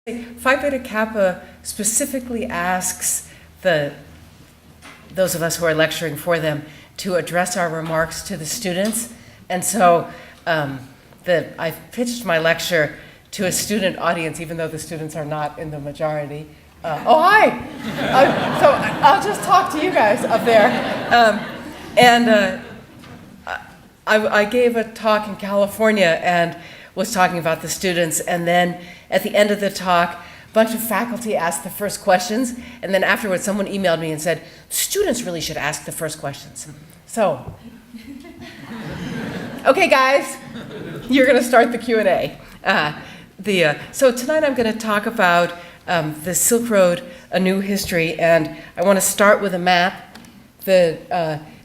Phi Beta Kappa specifically asks those of us who are lecturing for them to address our remarks to the students. And so I pitched my lecture to a student audience, even though the students are not in the majority. Oh, hi! So I'll just talk to you guys up there. I gave a talk in California and was talking about the students, and then at the end of the talk, a bunch of faculty asked the first questions, and then afterwards someone emailed me and said, students really should ask the first questions. So, okay guys, you're gonna start the Q&A. So tonight I'm gonna talk about the Silk Road, A New History, and I wanna start with a map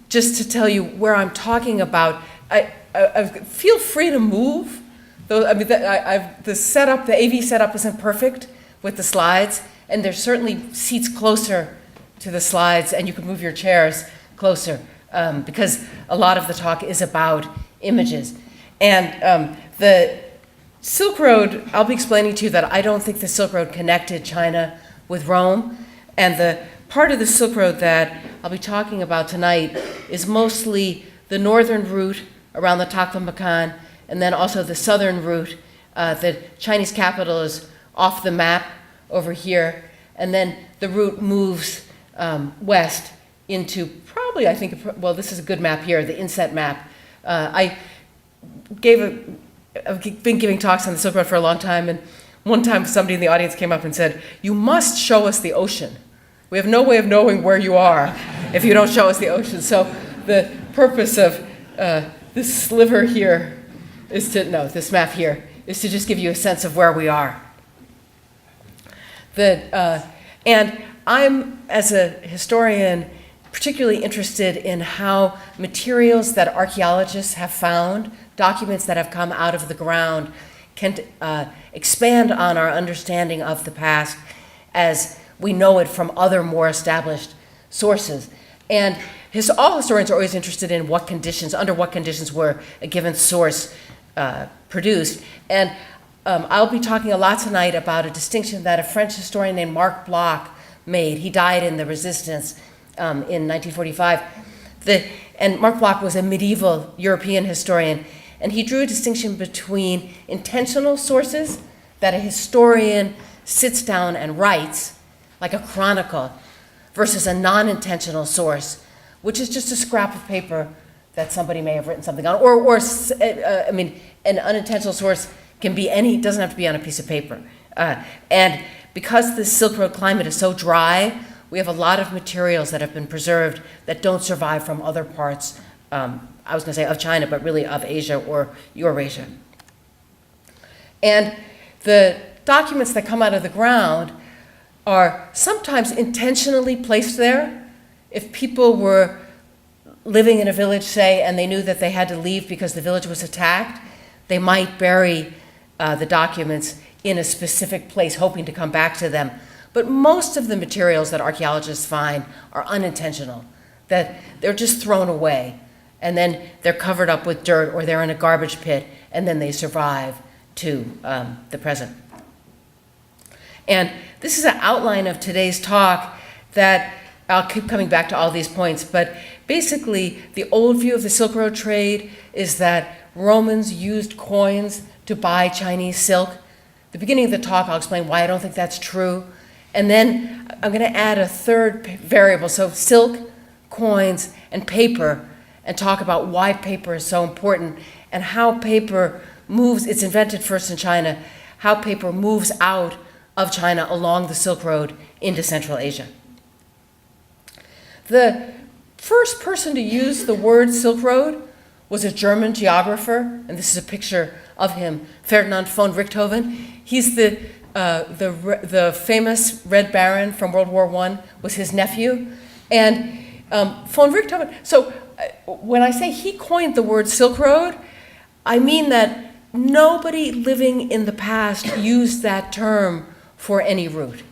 just to tell you where I'm talking about. I feel free to move. The setup, the AV setup isn't perfect with the slides, and there's certainly seats closer to the slides, and you can move your chairs closer because a lot of the talk is about images. And the Silk Road, I'll be explaining to you that I don't think the Silk Road connected China with Rome, and the part of the Silk Road that I'll be talking about tonight is mostly the northern route around the Taklamakan, and then also the southern route. The Chinese capital is off the map over here, and then the route moves west into probably, I think, well, this is a good map here, the inset map. I've been giving talks on the Silk Road for a long time, and one time somebody in the audience came up and said, "You must show us the ocean. We have no way of knowing where you are if you don't show us the ocean." So the purpose of this sliver here is this map here, is to just give you a sense of where we are. And I'm, as a historian, particularly interested in how materials that archaeologists have found, documents that have come out of the ground, can expand on our understanding of the past as we know it from other more established sources. And all historians are always interested in under what conditions were a given source produced. And I'll be talking a lot tonight about a distinction that a French historian named Marc Bloch made. He died in the Resistance in 1945. And Marc Bloch was a medieval European historian, and he drew a distinction between intentional sources that a historian sits down and writes, like a chronicle, versus a non-intentional source, which is just a scrap of paper that somebody may have written something on. An unintentional source can be doesn't have to be on a piece of paper. And because the Silk Road climate is so dry, we have a lot of materials that have been preserved that don't survive from other parts, I was gonna say of China, but really of Asia or Eurasia. And the documents that come out of the ground are sometimes intentionally placed there. If people were living in a village, say, and they knew that they had to leave because the village was attacked, they might bury the documents in a specific place, hoping to come back to them. But most of the materials that archaeologists find are unintentional, that they're just thrown away, and then they're covered up with dirt, or they're in a garbage pit, and then they survive to the present. And this is an outline of today's talk that I'll keep coming back to all these points, but basically the old view of the Silk Road trade is that Romans used coins to buy Chinese silk. At the beginning of the talk, I'll explain why I don't think that's true. And then I'm gonna add a third variable, so silk, coins, and paper, and talk about why paper is so important and how paper moves. It's invented first in China, how paper moves out of China along the Silk Road into Central Asia. The first person to use the word Silk Road was a German geographer, and this is a picture of him, Ferdinand von Richthofen. He's the famous Red Baron from World War I, was his nephew. And von Richthofen, so when I say he coined the word Silk Road, I mean that nobody living in the past used that term for any route.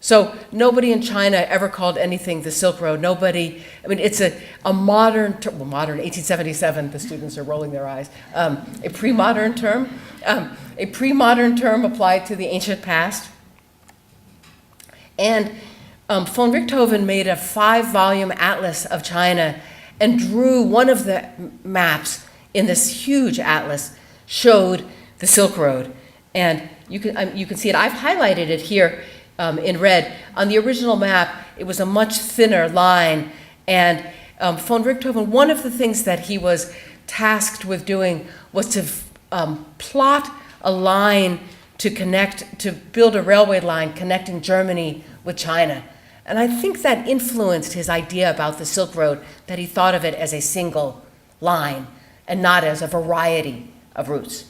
So nobody in China ever called anything the Silk Road. Nobody, I mean, it's a modern, well, modern, 1877, the students are rolling their eyes, a pre-modern term applied to the ancient past. And von Richthofen made a 5-volume atlas of China and drew one of the maps in this huge atlas, showed the Silk Road. And you can see it. I've highlighted it here in red. On the original map, it was a much thinner line. And von Richthofen, one of the things that he was tasked with doing was to plot a line to build a railway line connecting Germany with China. And I think that influenced his idea about the Silk Road, that he thought of it as a single line and not as a variety of routes.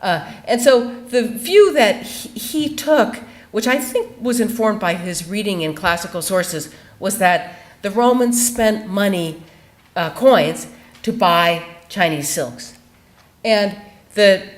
And so the view that he took, which I think was informed by his reading in classical sources, was that the Romans spent money, coins, to buy Chinese silks. And the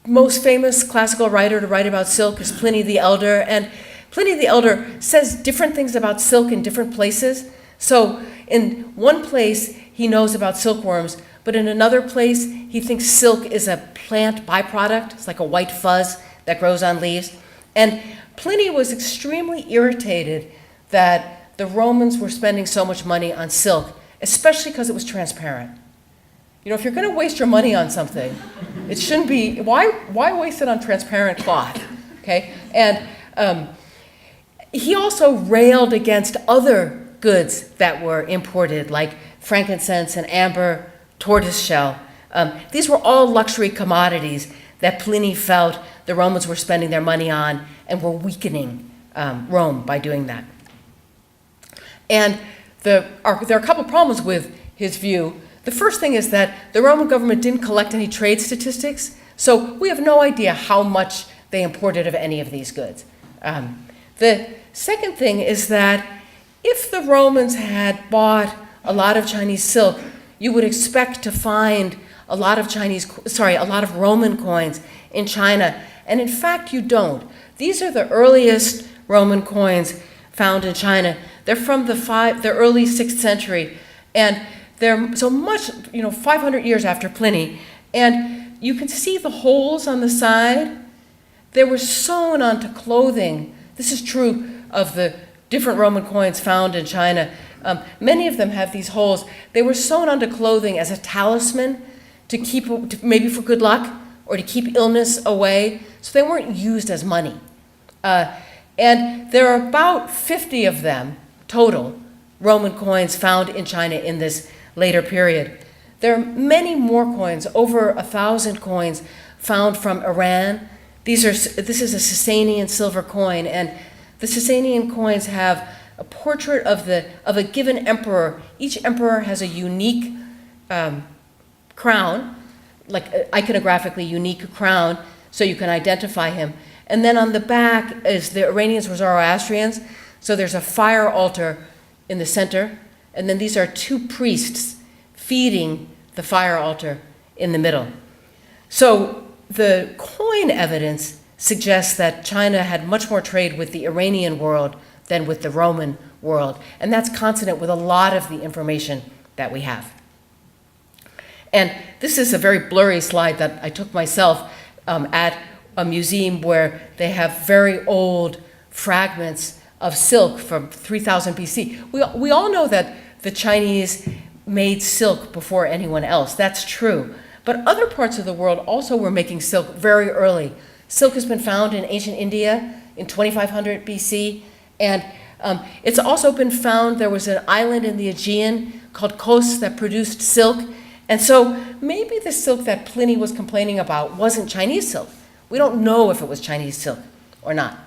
most famous classical writer to write about silk is Pliny the Elder, and Pliny the Elder says different things about silk in different places. So in one place, he knows about silkworms, but in another place, he thinks silk is a plant byproduct. It's like a white fuzz that grows on leaves. And Pliny was extremely irritated that the Romans were spending so much money on silk, especially because it was transparent. You know, if you're going to waste your money on something, it shouldn't be, why waste it on transparent cloth, okay? And he also railed against other goods that were imported, like frankincense and amber, tortoiseshell. These were all luxury commodities that Pliny felt the Romans were spending their money on and were weakening Rome by doing that. And there are a couple problems with his view. The first thing is that the Roman government didn't collect any trade statistics, so we have no idea how much they imported of any of these goods. The second thing is that if the Romans had bought a lot of Chinese silk, you would expect to find a lot of Roman coins in China, and in fact you don't. These are the earliest Roman coins found in China. They're from the early 6th century, and they're so much, 500 years after Pliny, and you can see the holes on the side. They were sewn onto clothing. This is true of the different Roman coins found in China. Many of them have these holes. They were sewn onto clothing as a talisman maybe for good luck or to keep illness away. So they weren't used as money. And there are about 50 of them total, Roman coins found in China in this later period. There are many more coins, over 1,000 coins found from Iran. This is a Sasanian silver coin, and the Sasanian coins have a portrait of a given emperor. Each emperor has a unique crown, like iconographically unique crown, so you can identify him. And then on the back is the Iranians were Zoroastrians, so there's a fire altar in the center, and then these are 2 priests feeding the fire altar in the middle. So the coin evidence suggests that China had much more trade with the Iranian world than with the Roman world, and that's consonant with a lot of the information that we have. And this is a very blurry slide that I took myself at a museum where they have very old fragments of silk from 3000 BC. We all know that the Chinese made silk before anyone else. That's true. But other parts of the world also were making silk very early. Silk has been found in ancient India in 2500 BC, and it's also been found, there was an island in the Aegean called Kos that produced silk, and so maybe the silk that Pliny was complaining about wasn't Chinese silk. We don't know if it was Chinese silk or not.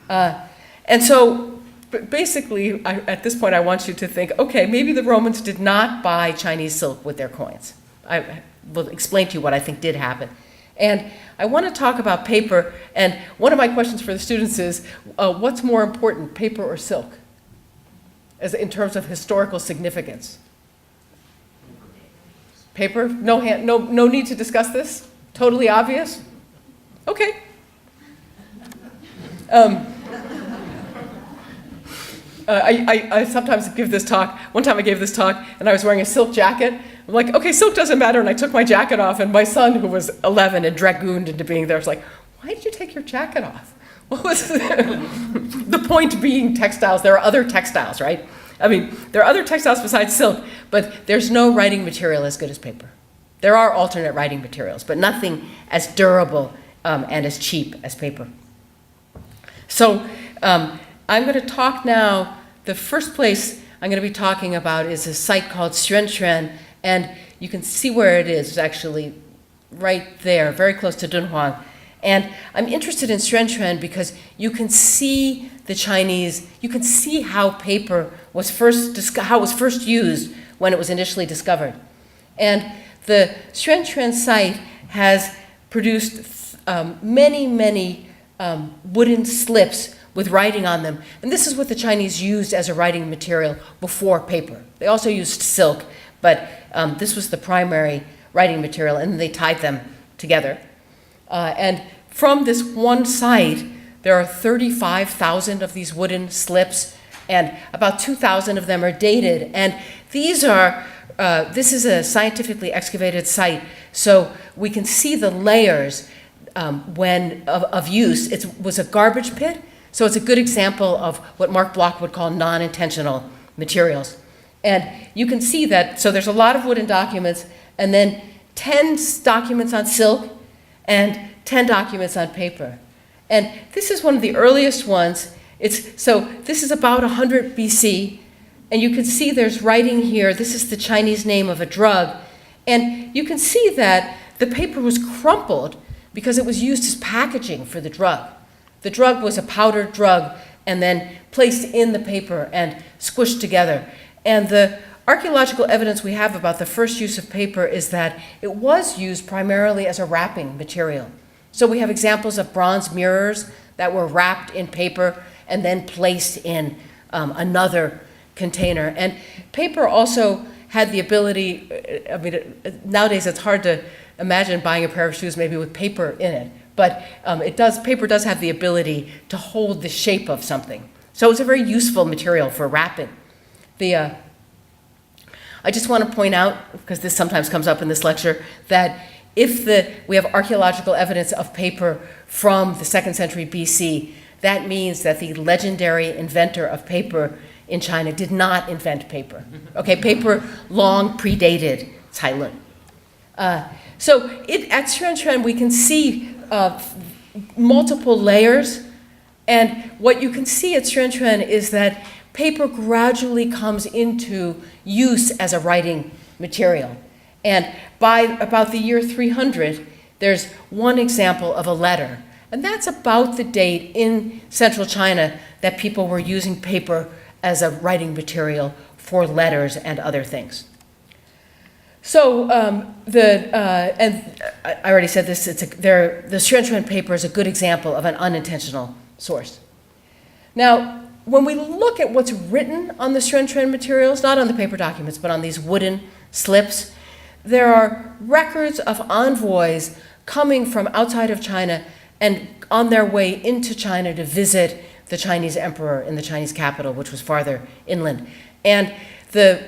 And so basically, at this point, I want you to think, okay, maybe the Romans did not buy Chinese silk with their coins. I will explain to you what I think did happen. And I want to talk about paper, and one of my questions for the students is, what's more important, paper or silk, in terms of historical significance? Paper? No need to discuss this? Totally obvious? Okay. I sometimes give this talk. One time I gave this talk, and I was wearing a silk jacket. I'm like, okay, silk doesn't matter, and I took my jacket off, and my son, who was 11 and dragooned into being there, was like, why did you take your jacket off? What was the point being textiles? There are other textiles, right? I mean, there are other textiles besides silk, but there's no writing material as good as paper. There are alternate writing materials, but nothing as durable and as cheap as paper. So I'm going to talk now, the first place I'm going to be talking about is a site called Xuanquan, and you can see where it is. It's actually right there, very close to Dunhuang. And I'm interested in Xuanquan because you can see the Chinese, you can see how paper was how it was first used when it was initially discovered. And the Xuanquan site has produced many wooden slips with writing on them. And this is what the Chinese used as a writing material before paper. They also used silk, but this was the primary writing material, and they tied them together. And from this one site, there are 35,000 of these wooden slips, and about 2,000 of them are dated. And these are, this is a scientifically excavated site, so we can see the layers of use. It was a garbage pit, so it's a good example of what Mark Bloch would call non-intentional materials. And you can see that, so there's a lot of wooden documents, and then 10 documents on silk, and 10 documents on paper. And this is one of the earliest ones. So this is about 100 BC, and you can see there's writing here. This is the Chinese name of a drug. And you can see that the paper was crumpled because it was used as packaging for the drug. The drug was a powdered drug and then placed in the paper and squished together. And the archaeological evidence we have about the first use of paper is that it was used primarily as a wrapping material. So we have examples of bronze mirrors that were wrapped in paper and then placed in another container. And paper also had the ability, I mean, nowadays it's hard to imagine buying a pair of shoes maybe with paper in it, but paper does have the ability to hold the shape of something. So it's a very useful material for wrapping. I just want to point out, because this sometimes comes up in this lecture, that if we have archaeological evidence of paper from the 2nd century BC, that means that the legendary inventor of paper in China did not invent paper. Okay, paper long predated Cai Lun. So at Xuanquan, we can see multiple layers, and what you can see at Xuanquan is that paper gradually comes into use as a writing material. And by about the year 300, there's one example of a letter. And that's about the date in central China that people were using paper as a writing material for letters and other things. So and I already said this, the Xuanquan paper is a good example of an unintentional source. Now, when we look at what's written on the Xuanquan materials, not on the paper documents, but on these wooden slips, there are records of envoys coming from outside of China and on their way into China to visit the Chinese emperor in the Chinese capital, which was farther inland. And the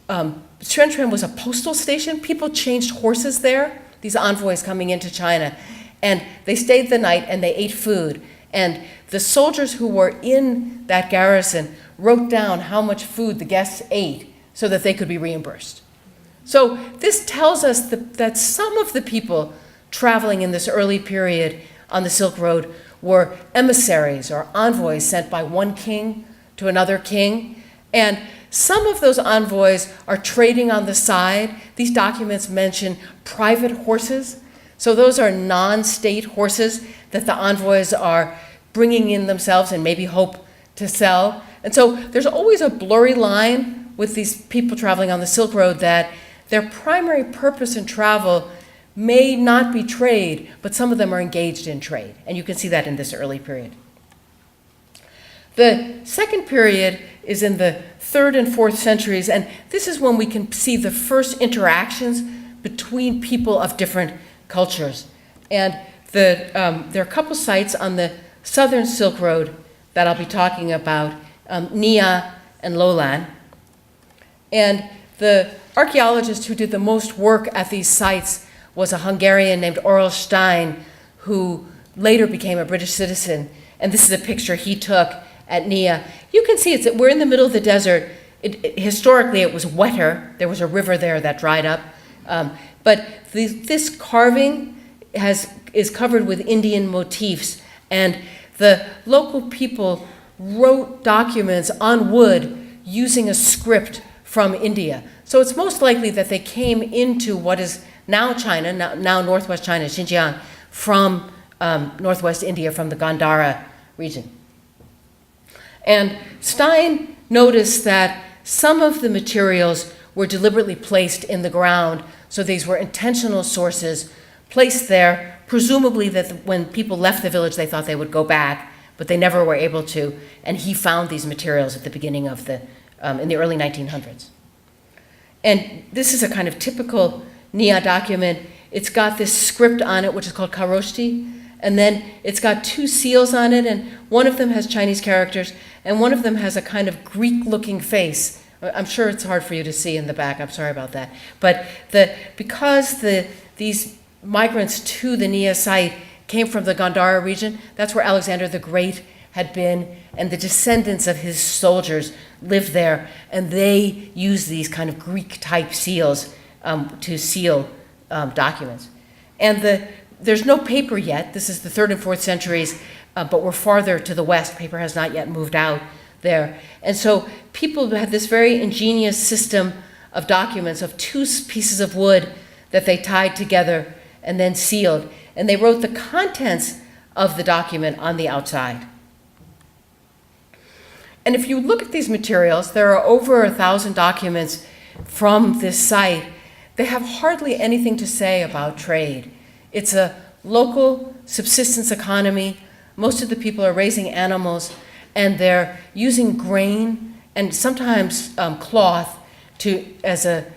Xuanquan was a postal station. People changed horses there, these envoys coming into China. And they stayed the night and they ate food. And the soldiers who were in that garrison wrote down how much food the guests ate so that they could be reimbursed. So this tells us that some of the people traveling in this early period on the Silk Road were emissaries or envoys sent by one king to another king. And some of those envoys are trading on the side. These documents mention private horses. So those are non-state horses that the envoys are bringing in themselves and maybe hope to sell. And so there's always a blurry line with these people traveling on the Silk Road that their primary purpose in travel may not be trade, but some of them are engaged in trade. And you can see that in this early period. The second period is in the 3rd and 4th centuries, and this is when we can see the first interactions between people of different cultures. And there are a couple sites on the southern Silk Road that I'll be talking about Nia and Lolan. And the archaeologist who did the most work at these sites was a Hungarian named Aurel Stein, who later became a British citizen. And this is a picture he took at Nia. You can see we're in the middle of the desert. Historically, it was wetter. There was a river there that dried up. But this carving is covered with Indian motifs. And the local people wrote documents on wood using a script from India. So it's most likely that they came into what is now China, now northwest China, Xinjiang, from northwest India, from the Gandhara region. And Stein noticed that some of the materials were deliberately placed in the ground, so these were intentional sources placed there, presumably that when people left the village they thought they would go back, but they never were able to, and he found these materials at the beginning of in the early 1900s. And this is a kind of typical Nia document. It's got this script on it, which is called Kharoshti, and then it's got two seals on it, and one of them has Chinese characters, and one of them has a kind of Greek-looking face. I'm sure it's hard for you to see in the back, I'm sorry about that. But because these migrants to the Nia site came from the Gandhara region, that's where Alexander the Great had been, and the descendants of his soldiers lived there, and they used these kind of Greek-type seals to seal documents. And there's no paper yet. This is the 3rd and 4th centuries, but we're farther to the west. Paper has not yet moved out there. And so people had this very ingenious system of documents of two pieces of wood that they tied together and then sealed. And they wrote the contents of the document on the outside. And if you look at these materials, there are over 1,000 documents from this site. They have hardly anything to say about trade. It's a local subsistence economy. Most of the people are raising animals, and they're using grain and sometimes cloth as a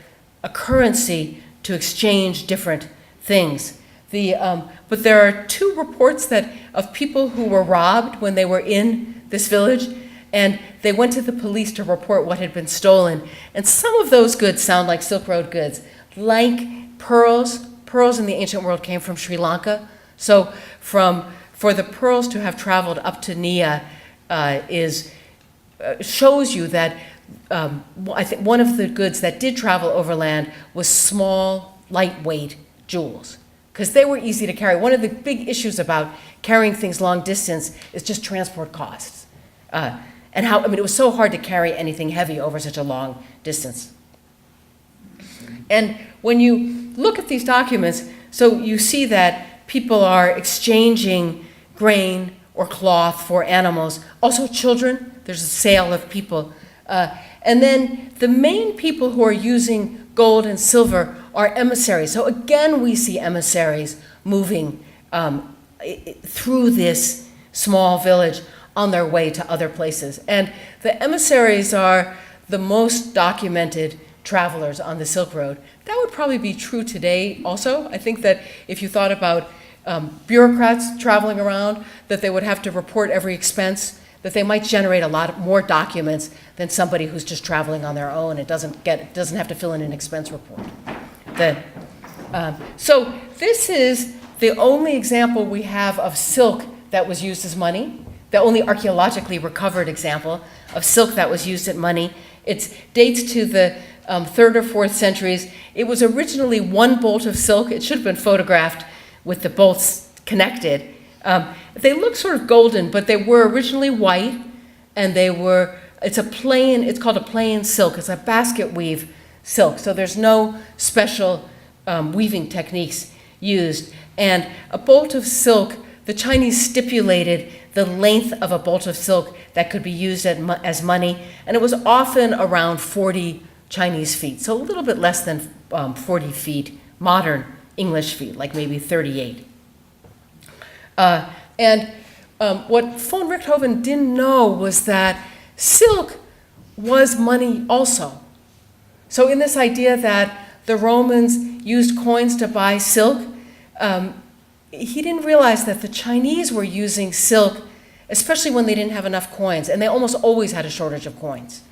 currency to exchange different things. But there are 2 reports of people who were robbed when they were in this village, and they went to the police to report what had been stolen. And some of those goods sound like Silk Road goods, like pearls. Pearls in the ancient world came from Sri Lanka. So for the pearls to have traveled up to Nia shows you that I think one of the goods that did travel overland was small, lightweight jewels, because they were easy to carry. One of the big issues about carrying things long distance is just transport costs. And it was so hard to carry anything heavy over such a long distance. And when you look at these documents, so you see that people are exchanging grain or cloth for animals, also children. There's a sale of people. And then the main people who are using gold and silver are emissaries. So again, we see emissaries moving through this small village on their way to other places. And the emissaries are the most documented travelers on the Silk Road. That would probably be true today also. I think that if you thought about bureaucrats traveling around, that they would have to report every expense, that they might generate a lot more documents than somebody who's just traveling on their own. It doesn't have to fill in an expense report. So this is the only example we have of silk that was used as money, the only archaeologically recovered example of silk that was used as money. It dates to the 3rd or 4th centuries. It was originally one bolt of silk. It should have been photographed with the bolts connected. They look sort of golden, but they were originally white, and it's called a plain silk. It's a basket weave silk, so there's no special weaving techniques used. And a bolt of silk, the Chinese stipulated the length of a bolt of silk that could be used as money, and it was often around 40 Chinese feet, so a little bit less than 40 feet, modern English feet, like maybe 38. What von Richthofen didn't know was that silk was money also. So in this idea that the Romans used coins to buy silk, he didn't realize that the Chinese were using silk especially when they didn't have enough coins, and they almost always had a shortage of coins.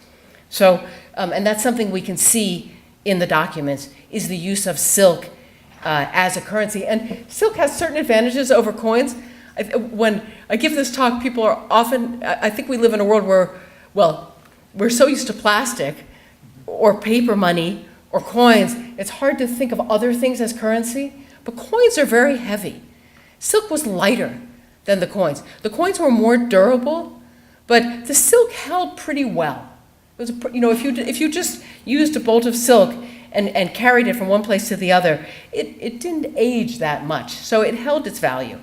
So, and that's something we can see in the documents, is the use of silk as a currency. And silk has certain advantages over coins. When I give this talk, people are often, I think we live in a world where, well, we're so used to plastic or paper money or coins, it's hard to think of other things as currency, but coins are very heavy. Silk was lighter than the coins. The coins were more durable, but the silk held pretty well. It was, if you just used a bolt of silk and carried it from one place to the other, it didn't age that much, so it held its value.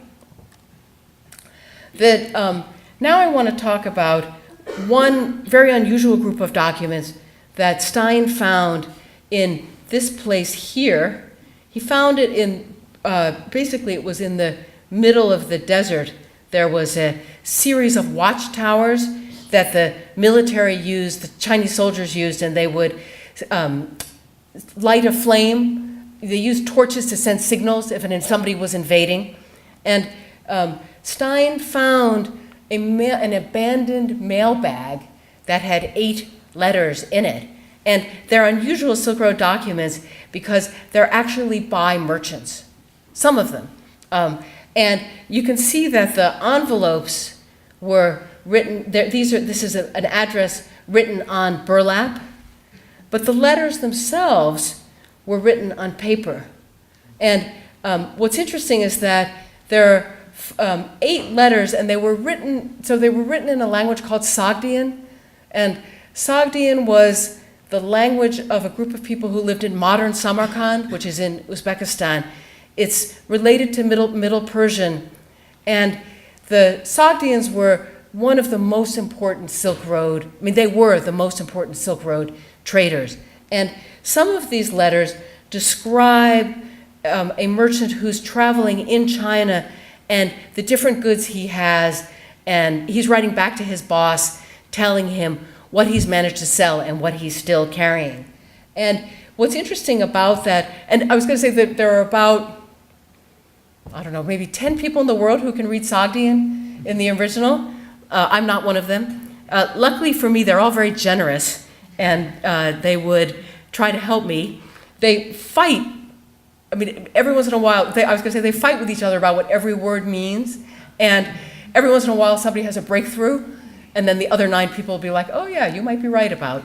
Now I want to talk about one very unusual group of documents that Stein found in this place here. He found it in, basically it was in the middle of the desert. There was a series of watchtowers that the military used, the Chinese soldiers used, and they would light a flame. They used torches to send signals if somebody was invading. And Stein found an abandoned mailbag that had 8 letters in it. And they're unusual Silk Road documents because they're actually by merchants, some of them. And you can see that the envelopes were written, this is an address written on burlap, but the letters themselves were written on paper. And what's interesting is that there are 8 letters, and they were written in a language called Sogdian. And Sogdian was the language of a group of people who lived in modern Samarkand, which is in Uzbekistan. It's related to Middle Persian. And the Sogdians were one of the most important Silk Road, they were the most important Silk Road traders. And some of these letters describe a merchant who's traveling in China and the different goods he has, and he's writing back to his boss telling him what he's managed to sell and what he's still carrying. And what's interesting about that, and I was going to say that there are about, I don't know, maybe 10 people in the world who can read Sogdian in the original. I'm not one of them. Luckily for me, they're all very generous, and they would try to help me. They fight. Every once in a while, I was going to say they fight with each other about what every word means, and every once in a while somebody has a breakthrough, and then the other 9 people will be like, oh yeah, you might be right about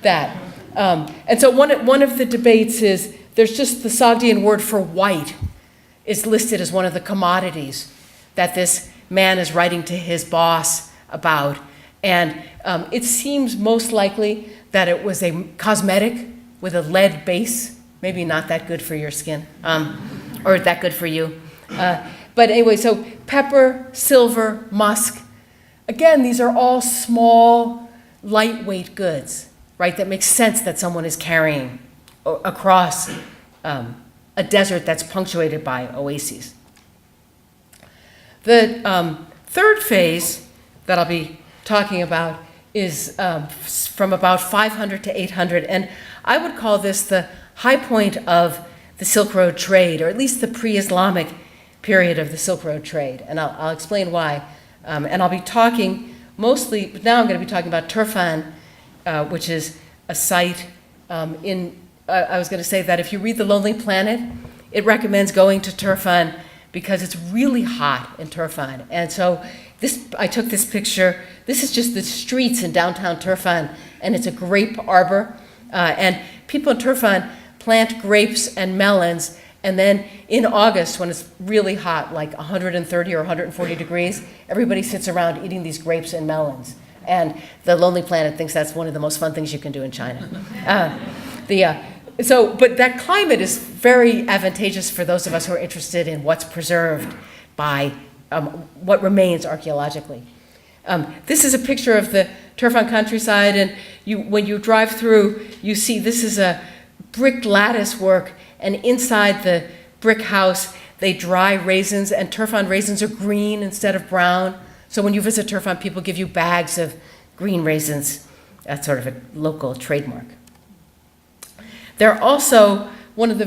that. And so one of the debates is, there's just the Sogdian word for white is listed as one of the commodities that this man is writing to his boss about. And it seems most likely that it was a cosmetic with a lead base. Maybe not that good for your skin, or that good for you. But anyway, so pepper, silver, musk. Again, these are all small, lightweight goods, right? That makes sense that someone is carrying across a desert that's punctuated by oases. The third phase that I'll be talking about is from about 500 to 800, and I would call this the high point of the Silk Road trade, or at least the pre-Islamic period of the Silk Road trade, and I'll explain why. And I'll be talking mostly, but now I'm going to be talking about Turfan, which is a site I was going to say that if you read The Lonely Planet, it recommends going to Turfan because it's really hot in Turfan. And so I took this picture. This is just the streets in downtown Turfan, and it's a grape arbor. And people in Turfan plant grapes and melons, and then in August, when it's really hot, like 130 or 140 degrees, everybody sits around eating these grapes and melons. And The Lonely Planet thinks that's one of the most fun things you can do in China. But that climate is very advantageous for those of us who are interested in what's preserved by what remains archaeologically. This is a picture of the Turfan countryside, and when you drive through, you see this is a brick lattice work, and inside the brick house, they dry raisins, and Turfan raisins are green instead of brown. So when you visit Turfan, people give you bags of green raisins. That's sort of a local trademark. They're also one of the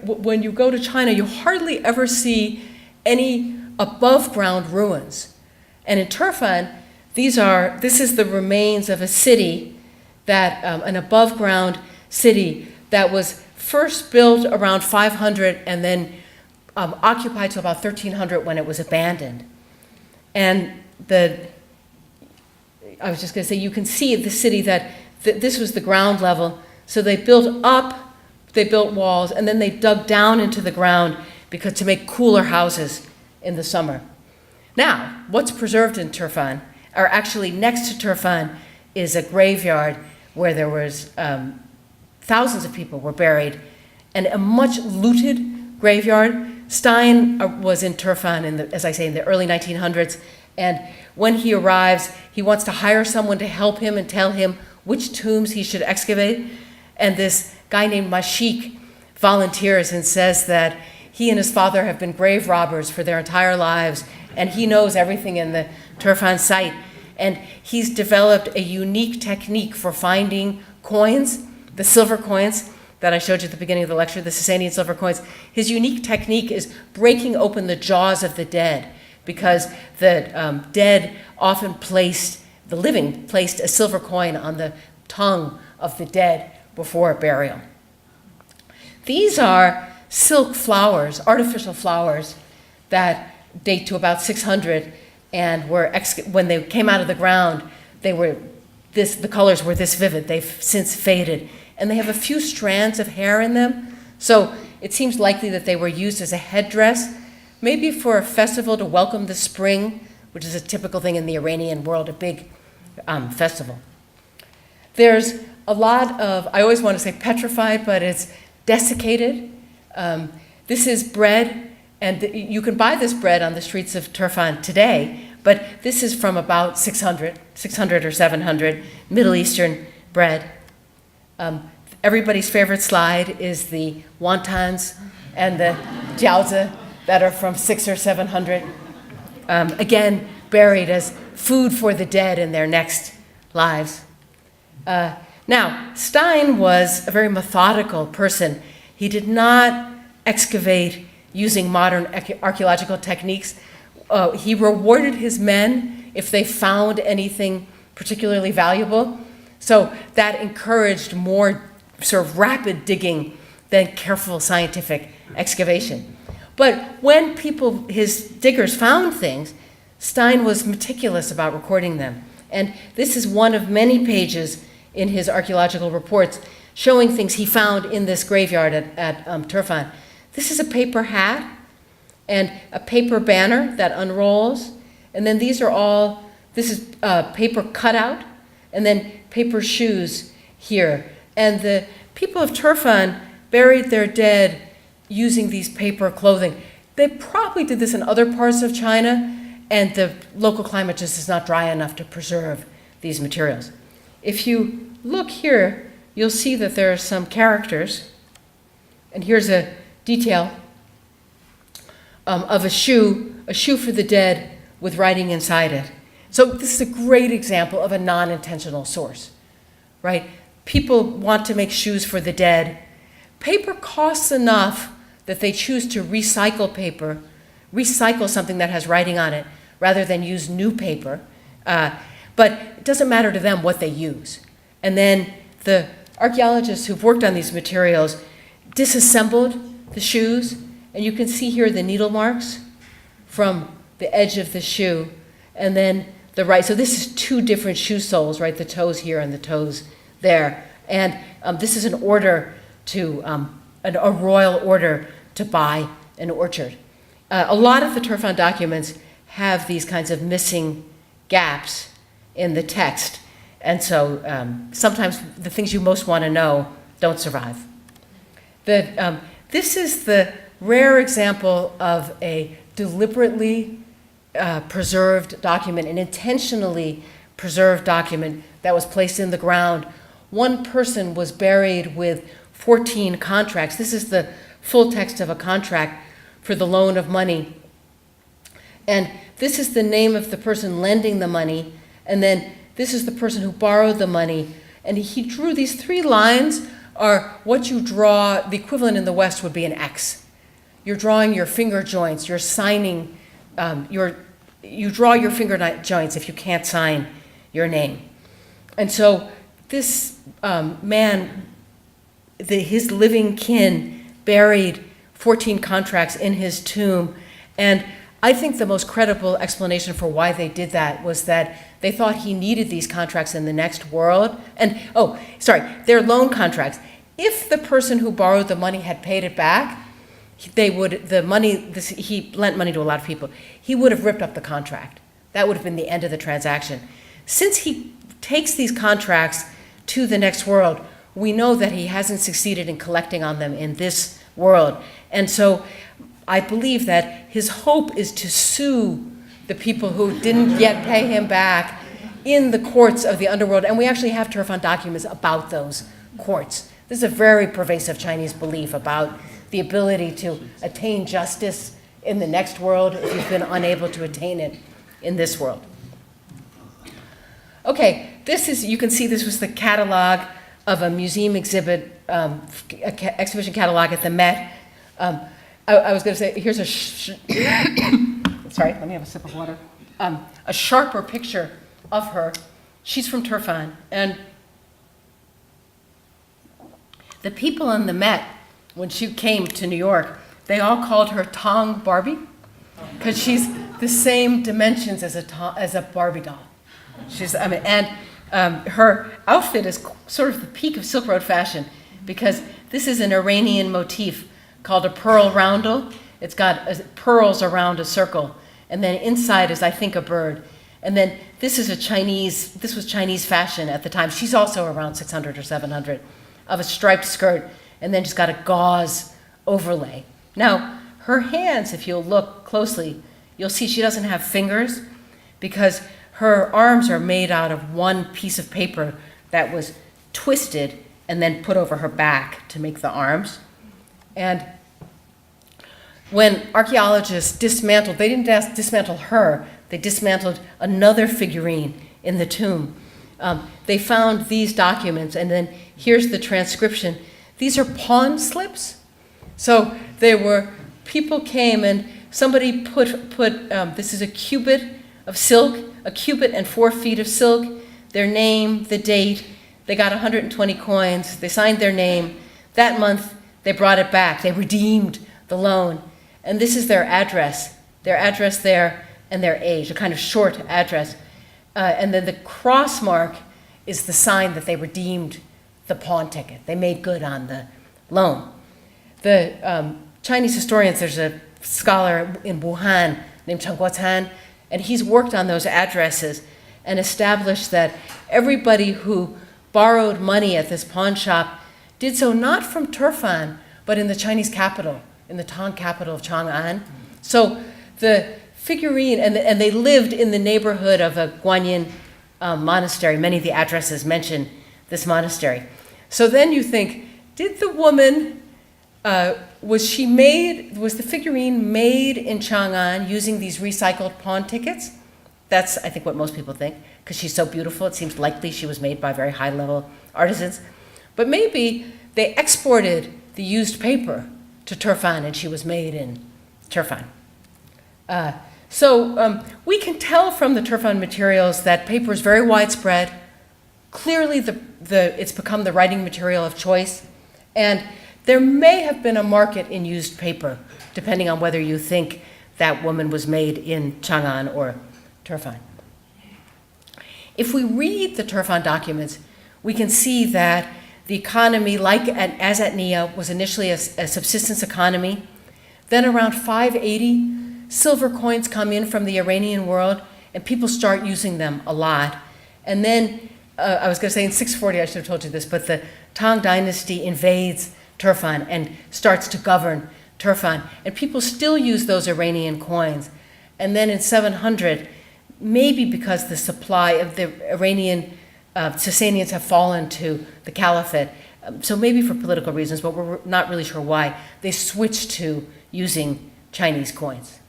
when you go to China, you hardly ever see any above ground ruins. And in Turfan, this is the remains of a city that, an above ground city that was first built around 500 and then occupied till about 1300 when it was abandoned. And I was just going to say, you can see the city that this was the ground level. So they built up, they built walls, and then they dug down into the ground to make cooler houses in the summer. Now, what's preserved in Turfan, or actually next to Turfan, is a graveyard where there was thousands of people were buried, and a much looted graveyard. Stein was in Turfan, as I say, in the early 1900s, and when he arrives, he wants to hire someone to help him and tell him which tombs he should excavate. And this guy named Mashik volunteers and says that he and his father have been grave robbers for their entire lives, and he knows everything in the Turfan site. And he's developed a unique technique for finding coins, the silver coins that I showed you at the beginning of the lecture, the Sasanian silver coins. His unique technique is breaking open the jaws of the dead, because the dead often the living placed a silver coin on the tongue of the dead before burial. These are silk flowers, artificial flowers, that date to about 600, and when they came out of the ground, the colors were this vivid. They've since faded, and they have a few strands of hair in them. So it seems likely that they were used as a headdress, maybe for a festival to welcome the spring, which is a typical thing in the Iranian world, a big festival. There's a lot of, I always want to say petrified, but it's desiccated. This is bread, and you can buy this bread on the streets of Turfan today, but this is from about 600 or 700, Middle Eastern bread. Everybody's favorite slide is the wontons and the jiaozi that are from 600 or 700, again, buried as food for the dead in their next lives. Now, Stein was a very methodical person. He did not excavate using modern archaeological techniques. He rewarded his men if they found anything particularly valuable. So that encouraged more sort of rapid digging than careful scientific excavation. But when his diggers found things, Stein was meticulous about recording them. And this is one of many pages in his archaeological reports showing things he found in this graveyard at Turfan. This is a paper hat and a paper banner that unrolls. And then this is paper cutout, and then paper shoes here. And the people of Turfan buried their dead using these paper clothing. They probably did this in other parts of China, and the local climate just is not dry enough to preserve these materials. If you look here, you'll see that there are some characters, and here's a detail of a shoe for the dead with writing inside it. So this is a great example of a non-intentional source, right? People want to make shoes for the dead. Paper costs enough that they choose to recycle something that has writing on it, rather than use new paper. But it doesn't matter to them what they use. And then the archaeologists who've worked on these materials disassembled the shoes, and you can see here the needle marks from the edge of the shoe, and then so this is two different shoe soles, right? The toes here and the toes there. And this is an order a royal order to buy an orchard. A lot of the Turfan documents have these kinds of missing gaps in the text, and so sometimes the things you most want to know don't survive. This is the rare example of a deliberately preserved document, an intentionally preserved document that was placed in the ground. One person was buried with 14 contracts. This is the full text of a contract for the loan of money. And this is the name of the person lending the money, and then this is the person who borrowed the money. And he drew these 3 lines are what you draw, the equivalent in the West would be an X. You're drawing your finger joints, you're signing, you're you draw your finger joints if you can't sign your name. And so this man, his living kin buried 14 contracts in his tomb. And I think the most credible explanation for why they did that was that they thought he needed these contracts in the next world. And, they're loan contracts. If the person who borrowed the money had paid it back, he lent money to a lot of people, he would have ripped up the contract. That would have been the end of the transaction. Since he takes these contracts to the next world, we know that he hasn't succeeded in collecting on them in this world. And so I believe that his hope is to sue the people who didn't yet pay him back in the courts of the underworld. And we actually have Turfan documents about those courts. This is a very pervasive Chinese belief about the ability to attain justice in the next world if you've been unable to attain it in this world. Okay, you can see this was the catalog of a museum exhibit, exhibition catalog at the Met. I was going to say, here's sorry, let me have a sip of water. A sharper picture of her. She's from Turfan. And the people in the Met, when she came to New York, they all called her Tong Barbie, because she's the same dimensions as a Barbie doll. Her outfit is sort of the peak of Silk Road fashion, because this is an Iranian motif called a pearl roundel. It's got pearls around a circle, and then inside is, I think, a bird. And then this was Chinese fashion at the time. She's also around 600 or 700, of a striped skirt, and then she's got a gauze overlay. Now, her hands, if you'll look closely, you'll see she doesn't have fingers, because her arms are made out of one piece of paper that was twisted and then put over her back to make the arms. And when archaeologists dismantled, they didn't dismantle her, they dismantled another figurine in the tomb. They found these documents, and then here's the transcription. These are pawn slips. So people came and somebody put this is a cubit of silk, a cubit and 4 feet of silk, their name, the date. They got 120 coins. They signed their name. That month, they brought it back. They redeemed the loan. And this is their address there, and their age, a kind of short address. And then the cross mark is the sign that they redeemed the pawn ticket. They made good on the loan. The Chinese historians, there's a scholar in Wuhan named Chen Guocan, and he's worked on those addresses and established that everybody who borrowed money at this pawn shop did so not from Turfan, but in the Chinese capital, in the Tang capital of Chang'an. So the figurine, and they lived in the neighborhood of a Guanyin monastery. Many of the addresses mention this monastery. So then you think, did the woman, was the figurine made in Chang'an using these recycled pawn tickets? That's, I think, what most people think, because she's so beautiful. It seems likely she was made by very high-level artisans. But maybe they exported the used paper to Turfan, and she was made in Turfan. So we can tell from the Turfan materials that paper is very widespread. Clearly, it's become the writing material of choice. And there may have been a market in used paper, depending on whether you think that woman was made in Chang'an or Turfan. If we read the Turfan documents, we can see that the economy, as at Nia, was initially a subsistence economy. Then around 580, silver coins come in from the Iranian world, and people start using them a lot. And then, I was going to say in 640, I should have told you this, but the Tang dynasty invades Turfan and starts to govern Turfan. And people still use those Iranian coins. And then in 700, maybe because the supply of the Iranian Sasanians have fallen to the caliphate, so maybe for political reasons, but we're not really sure why, they switched to using Chinese coins.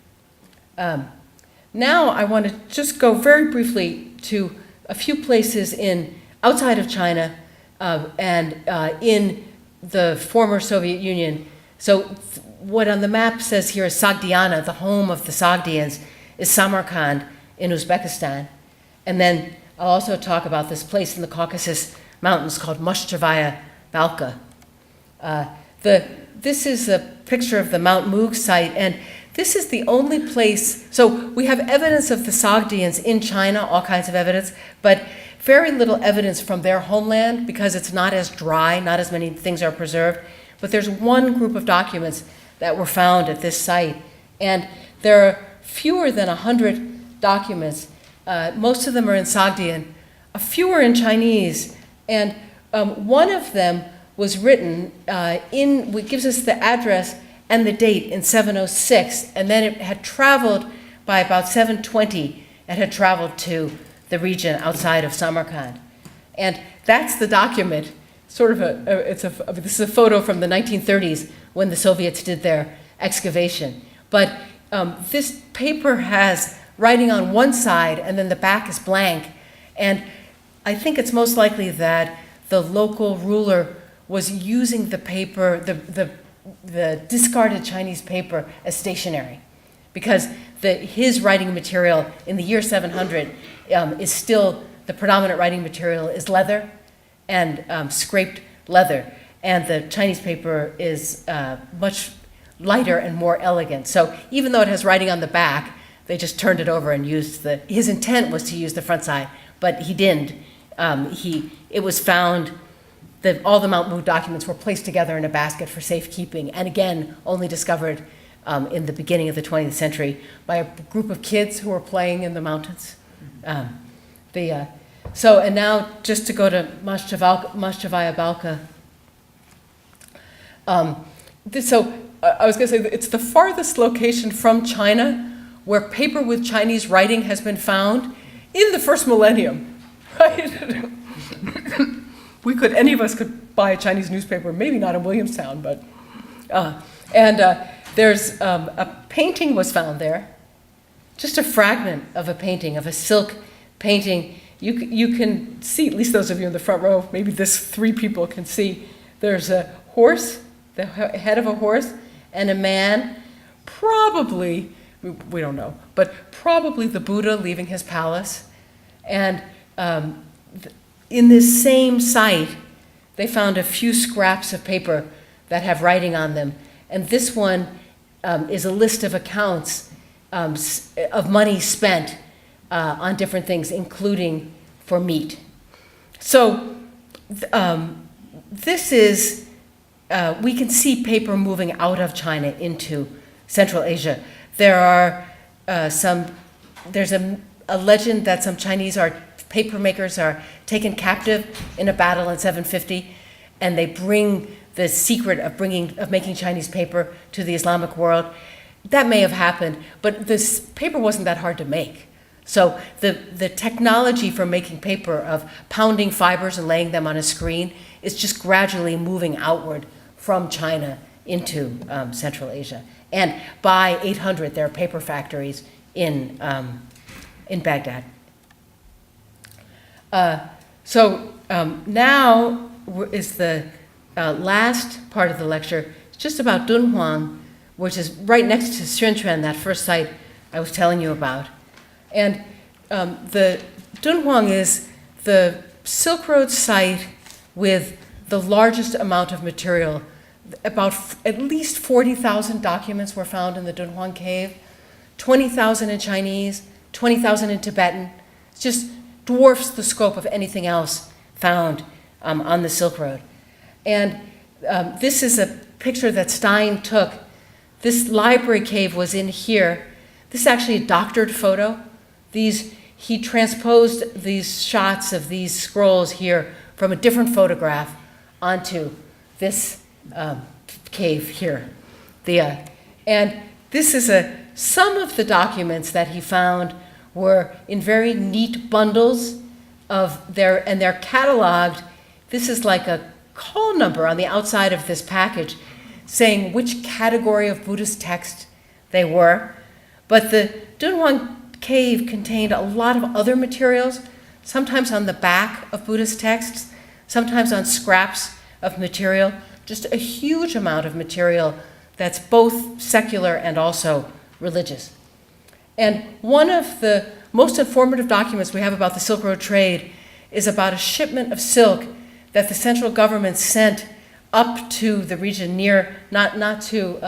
Now I want to just go very briefly to a few places outside of China and in the former Soviet Union. So what on the map says here is Sogdiana, the home of the Sogdians. is Samarkand in Uzbekistan. And then I'll also talk about this place in the Caucasus Mountains called Moshchavaya Balka. This is a picture of the Mount Moog site, and this is the only place, so we have evidence of the Sogdians in China, all kinds of evidence, but very little evidence from their homeland because it's not as dry, not as many things are preserved. But there's one group of documents that were found at this site, and there are fewer than 100 documents. Most of them are in Sogdian, a few are in Chinese, and one of them was written it gives us the address and the date in 706, and then it had traveled by about 720, it had traveled to the region outside of Samarkand. And that's the document, sort of this is a photo from the 1930s when the Soviets did their excavation. But this paper has writing on one side and then the back is blank. And I think it's most likely that the local ruler was using the paper, the discarded Chinese paper, as stationery, because his writing material in the year 700 is still, the predominant writing material is leather and scraped leather, and the Chinese paper is much lighter and more elegant. So even though it has writing on the back, they just turned it over and used his intent was to use the front side, but he didn't. It was found that all the Mount Moog documents were placed together in a basket for safekeeping, and again, only discovered in the beginning of the 20th century by a group of kids who were playing in the mountains. And now just to go to Moshchavaya Balka. So I was going to say that it's the farthest location from China where paper with Chinese writing has been found in the first millennium, right? Any of us could buy a Chinese newspaper, maybe not in Williamstown, but, there's a painting was found there, just a fragment of a painting, of a silk painting. You can see, at least those of you in the front row, maybe three people can see, there's a horse, the head of a horse, and a man, probably, we don't know, but probably the Buddha leaving his palace. And in this same site, they found a few scraps of paper that have writing on them. And this one is a list of accounts of money spent on different things, including for meat. So this is, we can see paper moving out of China into Central Asia. There's a legend that some Chinese paper makers are taken captive in a battle in 750, and they bring the secret of making Chinese paper to the Islamic world. That may have happened, but this paper wasn't that hard to make. So the technology for making paper, of pounding fibers and laying them on a screen, is just gradually moving outward from China into Central Asia. And by 800, there are paper factories in Baghdad. Now is the last part of the lecture. It's just about Dunhuang, which is right next to Xuanquan, that first site I was telling you about. And the Dunhuang is the Silk Road site with the largest amount of material. About at least 40,000 documents were found in the Dunhuang cave, 20,000 in Chinese, 20,000 in Tibetan. It just dwarfs the scope of anything else found on the Silk Road. And this is a picture that Stein took. This library cave was in here. This is actually a doctored photo. He transposed these shots of these scrolls here from a different photograph onto this cave here. And this is some of the documents that he found were in very neat bundles and they're cataloged. This is like a call number on the outside of this package saying which category of Buddhist text they were. But the Dunhuang cave contained a lot of other materials, sometimes on the back of Buddhist texts, sometimes on scraps of material, just a huge amount of material that's both secular and also religious. And one of the most informative documents we have about the Silk Road trade is about a shipment of silk that the central government sent up to the region near, not to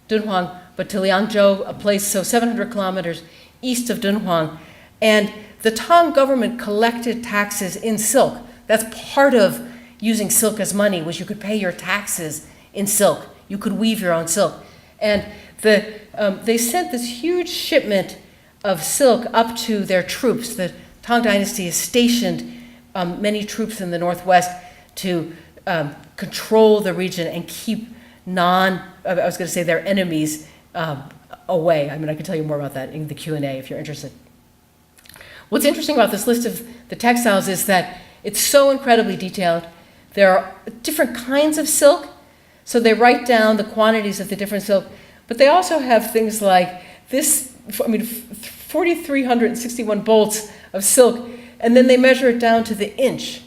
Dunhuang, but to Liangzhou, a place so 700 kilometers east of Dunhuang. And the Tang government collected taxes in silk. That's part of using silk as money, was you could pay your taxes in silk. You could weave your own silk. And they sent this huge shipment of silk up to their troops. The Tang Dynasty has stationed many troops in the northwest to control the region and keep their enemies away. I mean, I can tell you more about that in the Q&A if you're interested. What's interesting about this list of the textiles is that it's so incredibly detailed. There are different kinds of silk, so they write down the quantities of the different silk, but they also have things like this, 4,361 bolts of silk, and then they measure it down to the inch.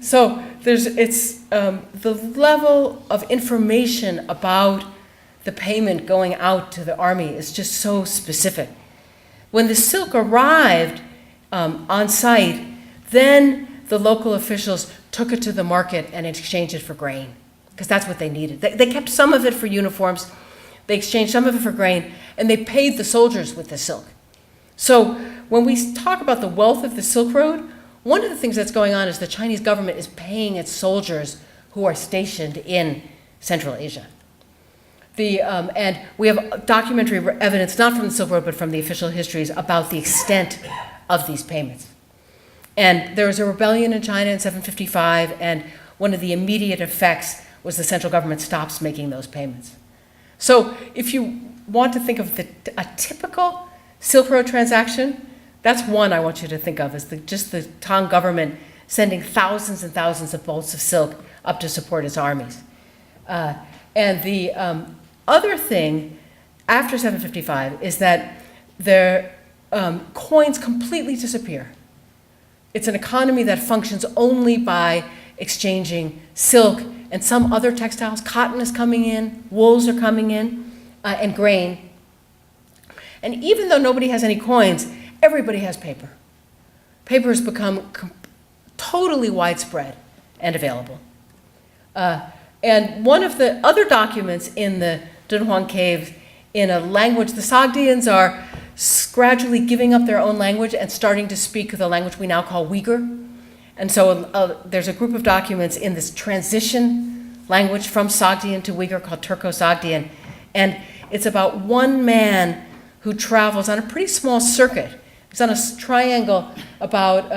So the level of information about the payment going out to the army is just so specific. When the silk arrived on site, then the local officials took it to the market and exchanged it for grain, because that's what they needed. They kept some of it for uniforms, they exchanged some of it for grain, and they paid the soldiers with the silk. So when we talk about the wealth of the Silk Road, one of the things that's going on is the Chinese government is paying its soldiers who are stationed in Central Asia. And we have documentary evidence, not from the Silk Road, but from the official histories about the extent of these payments. And there was a rebellion in China in 755, and one of the immediate effects was the central government stops making those payments. So if you want to think of a typical Silk Road transaction, that's one I want you to think of, is just the Tang government sending thousands and thousands of bolts of silk up to support its armies. And the other thing after 755 is that their coins completely disappear. It's an economy that functions only by exchanging silk and some other textiles. Cotton is coming in, wools are coming in, and grain. And even though nobody has any coins, everybody has paper. Paper has become totally widespread and available. And one of the other documents in the Dunhuang caves, in a language, the Sogdians are gradually giving up their own language and starting to speak the language we now call Uyghur. And so there's a group of documents in this transition language from Sogdian to Uyghur called Turco-Sogdian. And it's about one man who travels on a pretty small circuit. It's on a triangle about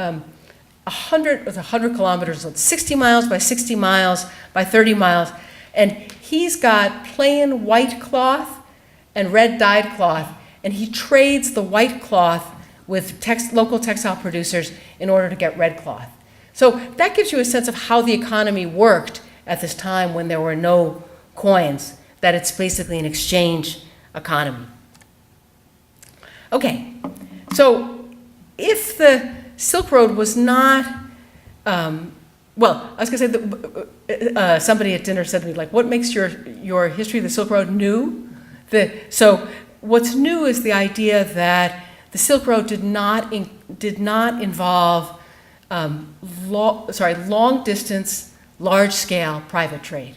100 kilometers, so it's 60 miles by 60 miles by 30 miles. And he's got plain white cloth and red dyed cloth, and he trades the white cloth with local textile producers in order to get red cloth. So that gives you a sense of how the economy worked at this time when there were no coins, that it's basically an exchange economy. Okay, so if the Silk Road was not, I was going to say, somebody at dinner said to me, like, what makes your history of the Silk Road new? So what's new is the idea that the Silk Road did not involve long distance, large scale private trade.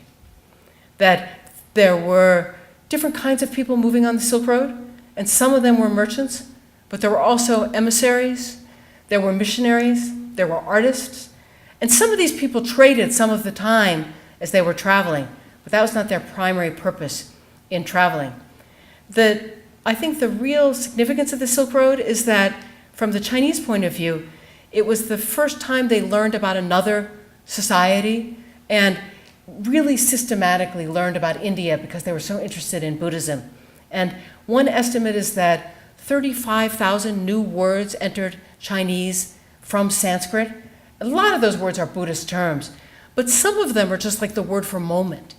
That there were different kinds of people moving on the Silk Road, and some of them were merchants, but there were also emissaries, there were missionaries, there were artists, and some of these people traded some of the time as they were traveling, but that was not their primary purpose in traveling. I think the real significance of the Silk Road is that, from the Chinese point of view, it was the first time they learned about another society and really systematically learned about India because they were so interested in Buddhism. And one estimate is that 35,000 new words entered Chinese from Sanskrit. A lot of those words are Buddhist terms, but some of them are just like the word for moment.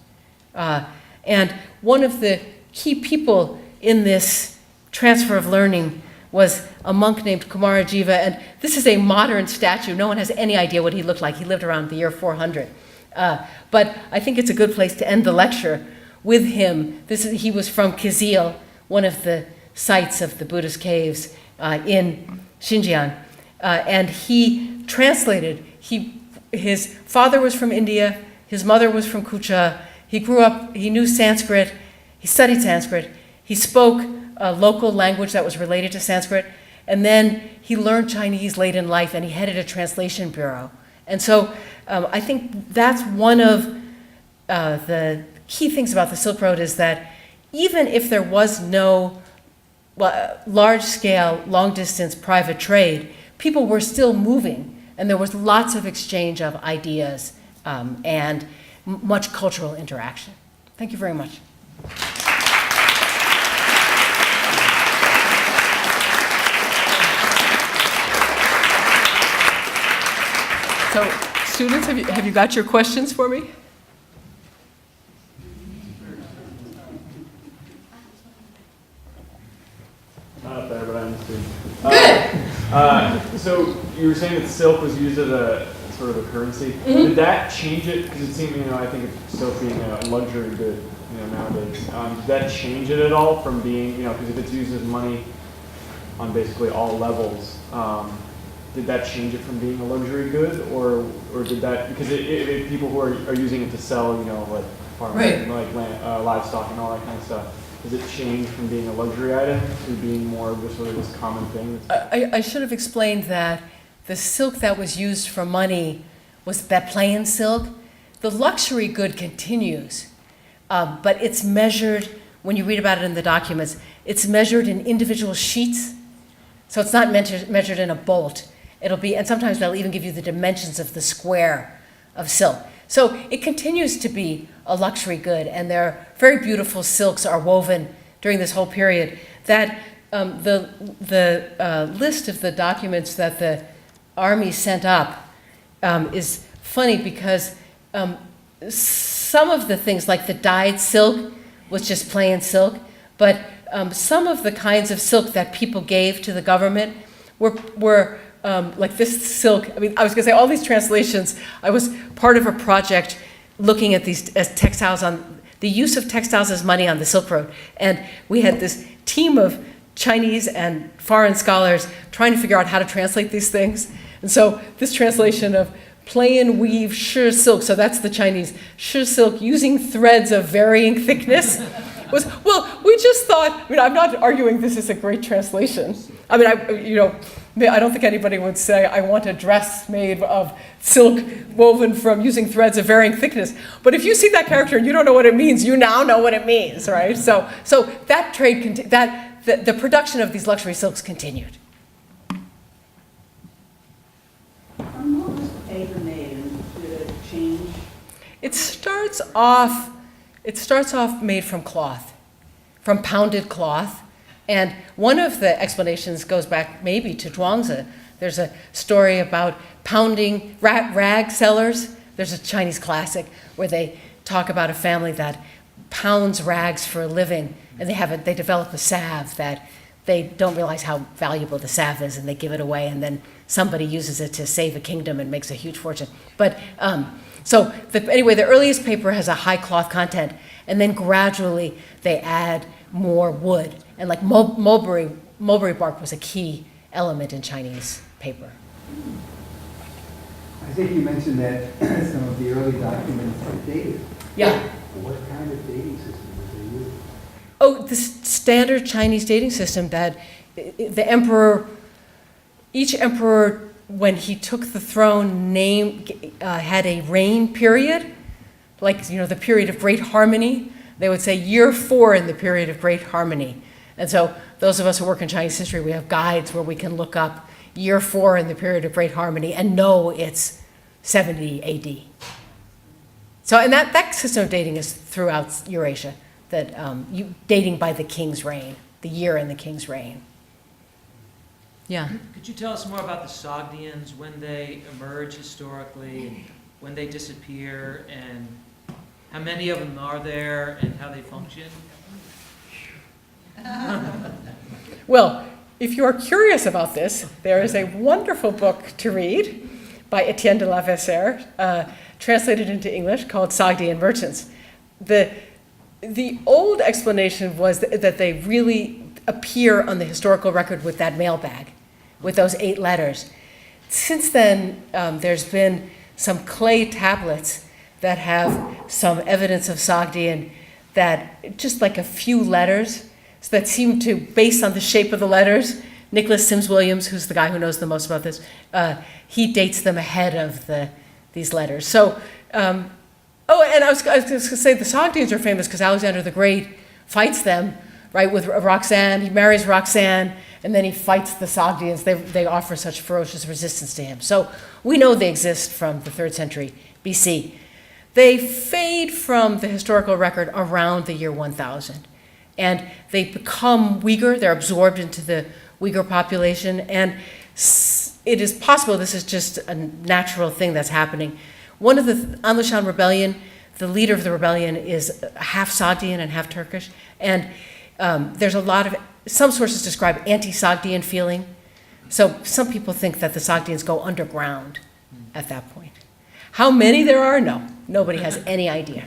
And one of the key people in this transfer of learning was a monk named Kumarajiva, and this is a modern statue. No one has any idea what he looked like. He lived around the year 400. But I think it's a good place to end the lecture with him. He was from Kizil, one of the sites of the Buddhist caves in Xinjiang. And he translated. His father was from India, his mother was from Kucha. He grew up, he knew Sanskrit, he studied Sanskrit, he spoke a local language that was related to Sanskrit, and then he learned Chinese late in life and he headed a translation bureau. And so I think that's one of the key things about the Silk Road, is that even if there was no large-scale, long-distance private trade, people were still moving, and there was lots of exchange of ideas and much cultural interaction. Thank you very much. So, students, have you got your questions for me? Not there, but I understood. Good. So you were saying that silk was used as a sort of a currency. Mm-hmm. Did that change it? Because it seemed, I think of silk being a luxury good, nowadays. Did that change it at all from being, because if it's used as money on basically all levels, did that change it from being a luxury good, or did that, because it people who are using it to sell, like farmers, Right. like livestock and all that kind of stuff? Does it change from being a luxury item to being more of this sort of this common thing? I should have explained that the silk that was used for money was that plain silk. The luxury good continues, but it's measured, when you read about it in the documents, it's measured in individual sheets. So it's not measured in a bolt. It'll be, and sometimes they'll even give you the dimensions of the square of silk. So it continues to be a luxury good, and their very beautiful silks are woven during this whole period. That the list of the documents that the army sent up is funny, because some of the things, like the dyed silk, was just plain silk, but some of the kinds of silk that people gave to the government were like this silk. I mean, I was going to say, all these translations, I was part of a project looking at these as textiles, on the use of textiles as money on the Silk Road. And we had this team of Chinese and foreign scholars trying to figure out how to translate these things. And so this translation of plain weave shi silk, so that's the Chinese, shi silk using threads of varying thickness, was, well, we just thought, I'm not arguing this is a great translation. I don't think anybody would say, I want a dress made of silk woven from using threads of varying thickness. But if you see that character and you don't know what it means, you now know what it means, right? So that trade, the production of these luxury silks continued. From what was paper made, and did it change? It starts off made from cloth, from pounded cloth. And one of the explanations goes back maybe to Zhuangzi. There's a story about pounding rag sellers. There's a Chinese classic where they talk about a family that pounds rags for a living, and they develop a salve that they don't realize how valuable the salve is, and they give it away, and then somebody uses it to save a kingdom and makes a huge fortune. But anyway, the earliest paper has a high cloth content, and then gradually they add more wood. And like mulberry bark was a key element in Chinese paper. I think you mentioned that some of the early documents are dated. Yeah. What kind of dating system did they use? Oh, the standard Chinese dating system that each emperor, when he took the throne, had a reign period, like, the period of great harmony. They would say year 4 in the period of great harmony. And so those of us who work in Chinese history, we have guides where we can look up year 4 in the period of great harmony and know it's 70 AD. So, and that system of dating is throughout Eurasia, that dating by the king's reign, the year in the king's reign. Yeah. Could you tell us more about the Sogdians, when they emerge historically, and when they disappear, and how many of them are there, and how they function? Well, if you are curious about this, there is a wonderful book to read by Etienne de la Vaisseur, translated into English, called Sogdian Merchants. The old explanation was that they really, appear on the historical record with that mailbag, with those 8 letters. Since then, there's been some clay tablets that have some evidence of Sogdian, that just like a few letters that seem to, based on the shape of the letters, Nicholas Sims Williams, who's the guy who knows the most about this, he dates them ahead of these letters. So, and I was going to say the Sogdians are famous because Alexander the Great fights them, right, with Roxanne. He marries Roxanne, and then he fights the Sogdians. They offer such ferocious resistance to him. So we know they exist from the 3rd century BC. They fade from the historical record around the year 1000. And they become Uyghur, they're absorbed into the Uyghur population, and it is possible this is just a natural thing that's happening. One of the Anlashan rebellion, the leader of the rebellion is half Sogdian and half Turkish, and there's a lot of, some sources describe anti-Sogdian feeling. So some people think that the Sogdians go underground at that point. How many there are? No, nobody has any idea.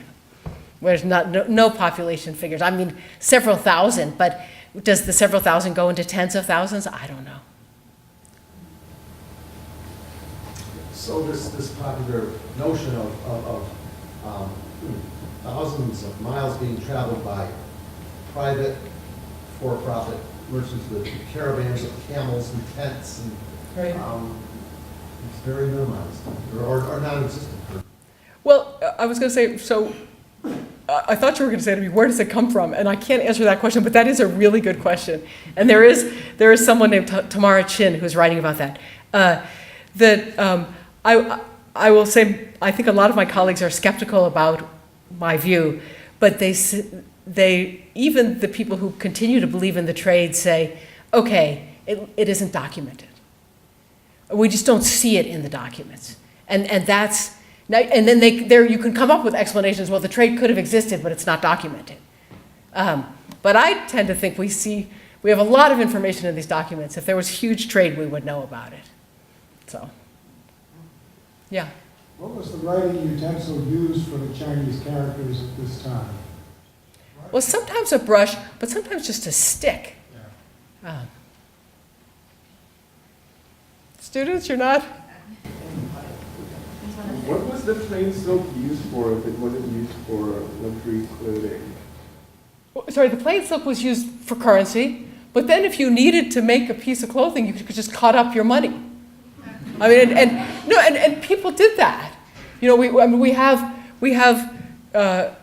There's no population figures. I mean, several thousand, but does the several thousand go into tens of thousands? I don't know. So this popular notion of thousands of miles being traveled by private, for-profit merchants with caravans of camels and tents, and it's very minimized or non-existent. Well, I was going to say, so I thought you were going to say to me, where does it come from? And I can't answer that question, but that is a really good question. And there is someone named Tamara Chin who's writing about that. I will say, I think a lot of my colleagues are skeptical about my view, but they even the people who continue to believe in the trade say, okay, it isn't documented. We just don't see it in the documents. And that's, and then you can come up with explanations, well, the trade could have existed, but it's not documented. But I tend to think we have a lot of information in these documents. If there was huge trade, we would know about it. So, yeah. What was the writing utensil used for the Chinese characters at this time? Well, sometimes a brush, but sometimes just a stick. Students, you're not? What was the plain silk used for if it wasn't used for luxury clothing? Sorry, the plain silk was used for currency, but then if you needed to make a piece of clothing, you could just cut up your money. I mean, and people did that. You know, we have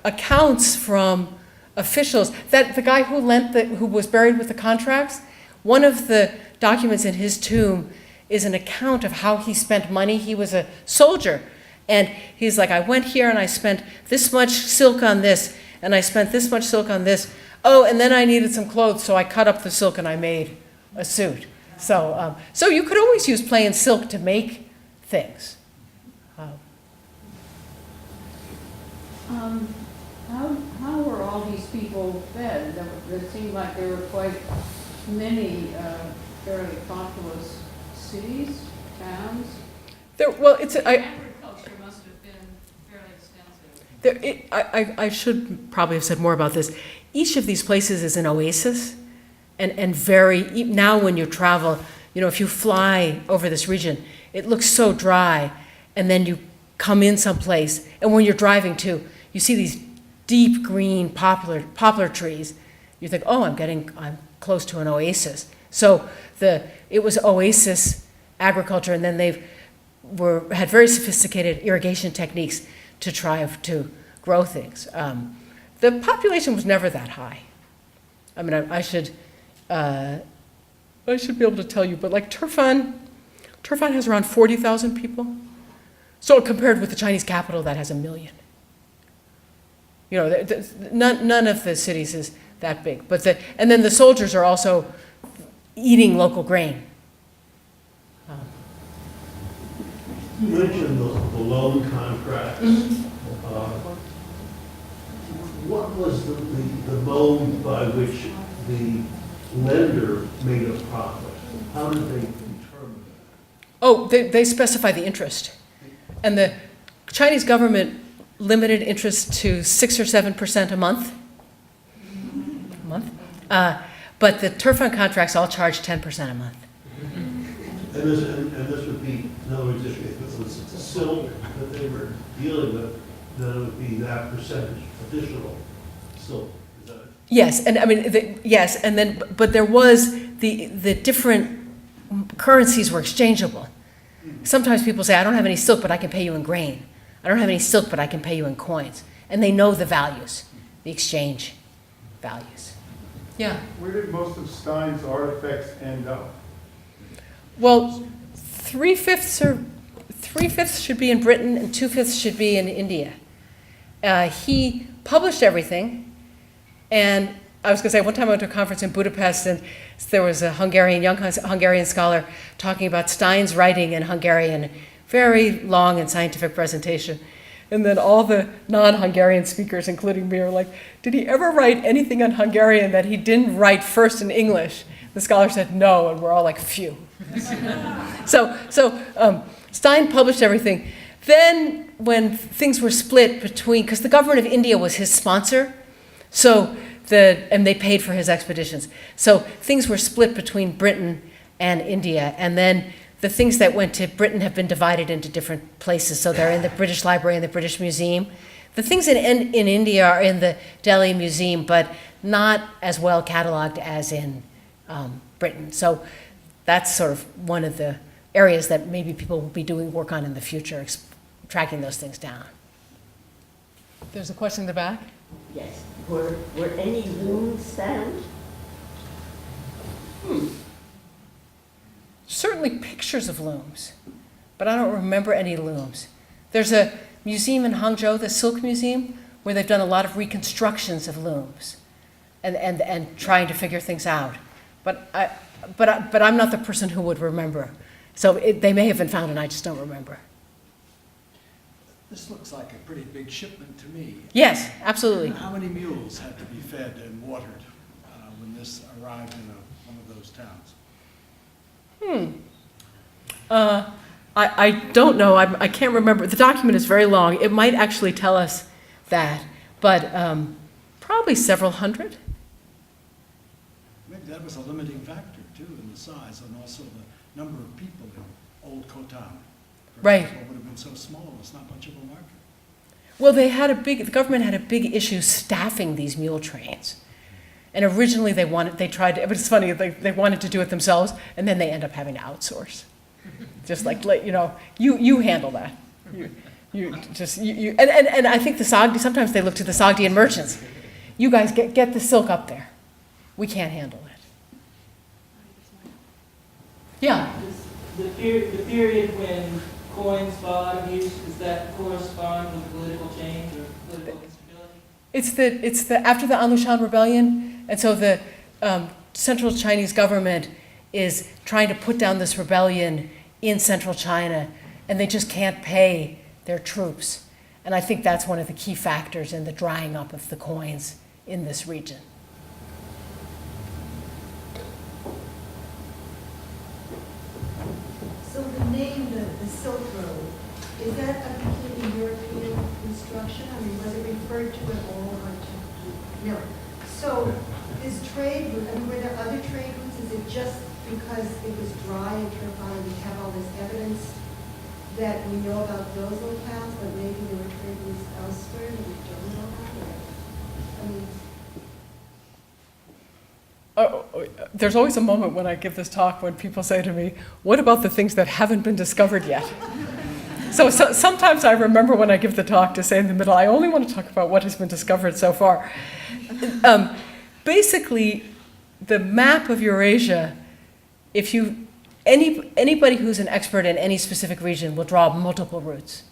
accounts from officials that the guy who was buried with the contracts, one of the documents in his tomb is an account of how he spent money. He was a soldier, and he's like, I went here and I spent this much silk on this, and I spent this much silk on this. Oh, and then I needed some clothes, so I cut up the silk and I made a suit. So you could always use plain silk to make things. How were all these people fed? It seemed like there were quite many fairly populous cities, towns. Agriculture must have been fairly extensive. I should probably have said more about this. Each of these places is an oasis, and now when you travel, you know, if you fly over this region, it looks so dry, and then you come in someplace, and when you're driving too, you see these deep green poplar trees. You think, oh, I'm close to an oasis. So it was oasis agriculture, and then had very sophisticated irrigation techniques to try to grow things. The population was never that high. I mean, I should be able to tell you, but like Turfan has around 40,000 people. So compared with the Chinese capital that has 1 million. You know, none of the cities is that big. And then the soldiers are also eating local grain. You mentioned the loan contracts. What was the mode by which the lender made a profit? How did they determine that? Oh, they specify the interest. And the Chinese government limited interest to 6 or 7% a month. But the Turfan contracts all charge 10% a month. And this would be, in other words, if it was silk that they were dealing with, then it would be that percentage additional silk. Is that it? Yes, and I mean, yes, and then, but there was, the different currencies were exchangeable. Sometimes people say, I don't have any silk, but I can pay you in grain. I don't have any silk, but I can pay you in coins. And they know the values, the exchange values. Yeah. Where did most of Stein's artifacts end up? Well, three-fifths should be in Britain and 2/5 should be in India. He published everything, and I was going to say, one time I went to a conference in Budapest, and there was a young Hungarian scholar talking about Stein's writing in Hungarian, very long and scientific presentation. And then all the non-Hungarian speakers, including me, are like, did he ever write anything in Hungarian that he didn't write first in English? The scholar said no, and we're all like, phew. So Stein published everything. Then when things were split between, because the government of India was his sponsor, and they paid for his expeditions. So things were split between Britain and India, and then the things that went to Britain have been divided into different places. So they're in the British Library and the British Museum. The things in India are in the Delhi Museum, but not as well cataloged as in Britain. So that's sort of one of the areas that maybe people will be doing work on in the future, tracking those things down. There's a question in the back? Yes. Were any looms found? Certainly pictures of looms, but I don't remember any looms. There's a museum in Hangzhou, the Silk Museum, where they've done a lot of reconstructions of looms and trying to figure things out. But I'm not the person who would remember. So they may have been found and I just don't remember. This looks like a pretty big shipment to me. Yes, absolutely. How many mules had to be fed and watered when this arrived in one of those towns? I don't know. I can't remember. The document is very long. It might actually tell us that, but probably several hundred. Maybe that was a limiting factor, too, in the size and also the number of people in Old Khotan. Right. It would have been so small, it's not much of a market. Well, the government had a big issue staffing these mule trains. And originally they tried to, but it's funny, they wanted to do it themselves, and then they end up having to outsource. Just like, you handle that. And I think the Sogdi, sometimes they look to the Sogdian merchants. You guys get the silk up there. We can't handle it. Yeah. The period when coins fall out of use, does that correspond with political change or political instability? It's the after the Anlushan rebellion, and so the central Chinese government is trying to put down this rebellion in central China, and they just can't pay their troops. And I think that's one of the key factors in the drying up of the coins in this region. So the name, the Silk Road, is that a completely European construction? I mean, was it referred to at all or to? No. So is trade route, I mean, were there other trade routes? Is it just because it was dry in Turfan and we have all this evidence that we know about those locales, but maybe there were trade routes elsewhere that we don't know about? I mean, There's always a moment when I give this talk when people say to me, what about the things that haven't been discovered yet? So sometimes I remember when I give the talk to say in the middle, I only want to talk about what has been discovered so far. Basically, the map of Eurasia, anybody who's an expert in any specific region will draw multiple routes,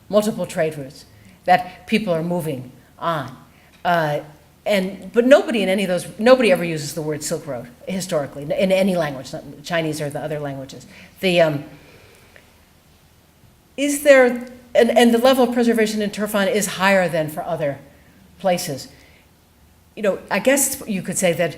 multiple trade routes that people are moving on. But nobody ever uses the word Silk Road historically in any language, not Chinese or the other languages. And the level of preservation in Turfan is higher than for other places. I guess you could say that.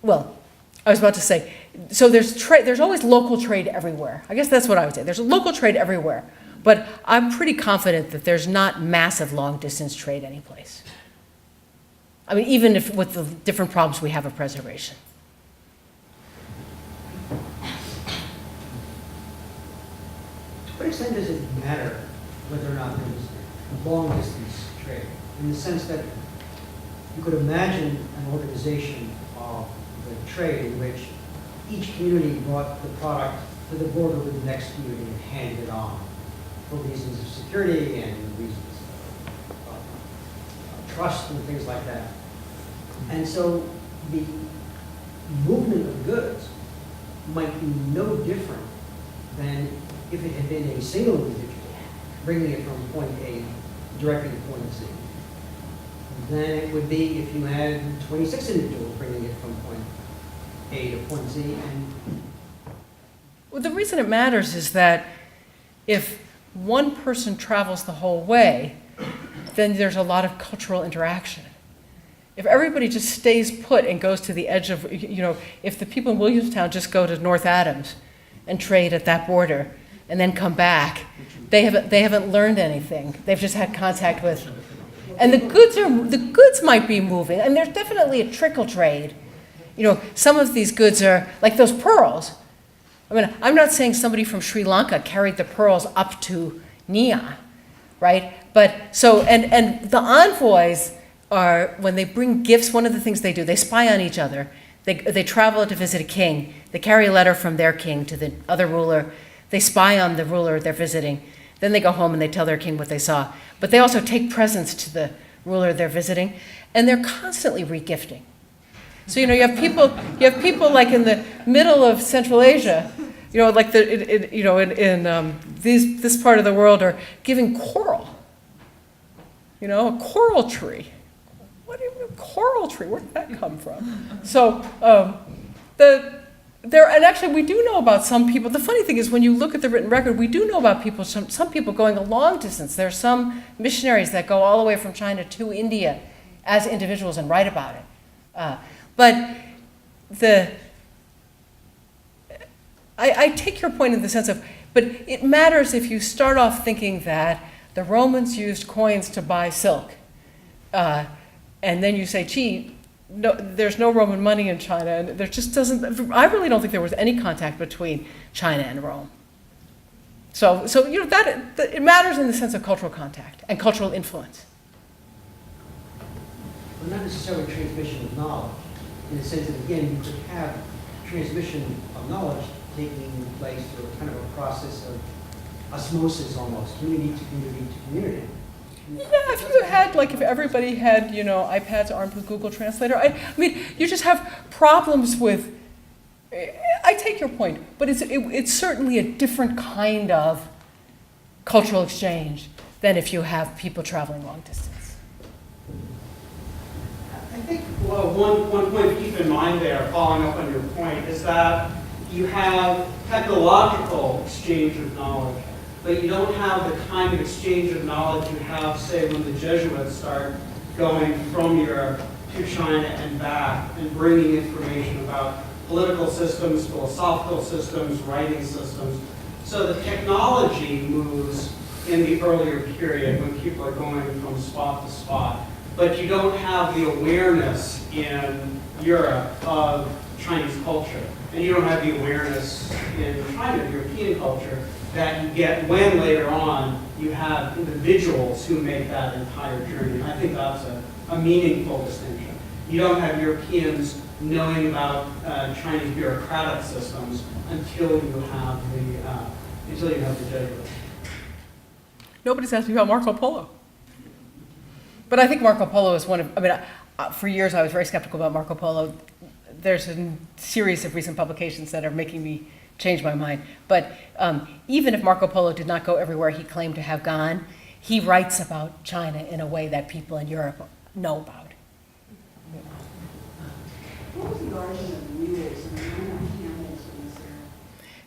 Well, I was about to say, so there's always local trade everywhere. I guess that's what I would say. There's local trade everywhere, but I'm pretty confident that there's not massive long distance trade anyplace. I mean, even if with the different problems we have of preservation. To what extent does it matter whether or not there's long distance trade? In the sense that you could imagine an organization of the trade in which each community brought the product to the border with the next community and handed it on for reasons of security and reasons of trust and things like that. And so the movement of goods might be no different than if it had been a single individual bringing it from point A directly to point Z, than it would be if you had 26 individuals bringing it from point A to point Z. And Well, the reason it matters is that if one person travels the whole way, then there's a lot of cultural interaction. If everybody just stays put and goes to the edge of, if the people in Williamstown just go to North Adams and trade at that border and then come back, they haven't learned anything. They've just had contact with, and the goods might be moving, and there's definitely a trickle trade. Some of these goods are like those pearls. I mean, I'm not saying somebody from Sri Lanka carried the pearls up to Nia, right? But so, and the envoys are, when they bring gifts, one of the things they do, they spy on each other. They travel to visit a king. They carry a letter from their king to the other ruler. They spy on the ruler they're visiting. Then they go home and they tell their king what they saw. But they also take presents to the ruler they're visiting, and they're constantly regifting. So, you have people like in the middle of Central Asia, like this part of the world are giving coral. A coral tree. What do you mean, coral tree? Where did that come from? So, and actually we do know about some people. The funny thing is when you look at the written record, we do know about people, some people going a long distance. There are some missionaries that go all the way from China to India as individuals and write about it. But I take your point in the sense of, but it matters if you start off thinking that the Romans used coins to buy silk, and then you say, gee, no, there's no Roman money in China, and there just doesn't, I really don't think there was any contact between China and Rome. So that it matters in the sense of cultural contact and cultural influence. well, not necessarily transmission of knowledge, in the sense that, again, you could have transmission of knowledge taking place through kind of a process of osmosis almost, community to community to community. Yeah, if you had, if everybody had, iPads armed with Google Translator, I mean, you just have problems with, I take your point, but it's certainly a different kind of cultural exchange than if you have people traveling long distance. I think, one point to keep in mind there, following up on your point, is that you have technological exchange of knowledge, but you don't have the kind of exchange of knowledge you have, say, when the Jesuits start going from Europe to China and back and bringing information about political systems, philosophical systems, writing systems. So the technology moves in the earlier period when people are going from spot to spot, but you don't have the awareness in Europe of Chinese culture, and you don't have the awareness in China, European culture, that you get when later on you have individuals who make that entire journey. And I think that's a meaningful distinction. You don't have Europeans knowing about Chinese bureaucratic systems until you have the Jesuits. Nobody's asked me about Marco Polo. But I think Marco Polo is one of, for years I was very skeptical about Marco Polo. There's a series of recent publications that are making me change my mind. But even if Marco Polo did not go everywhere he claimed to have gone, he writes about China in a way that people in Europe know about. What was the origin of mules and why not camels in this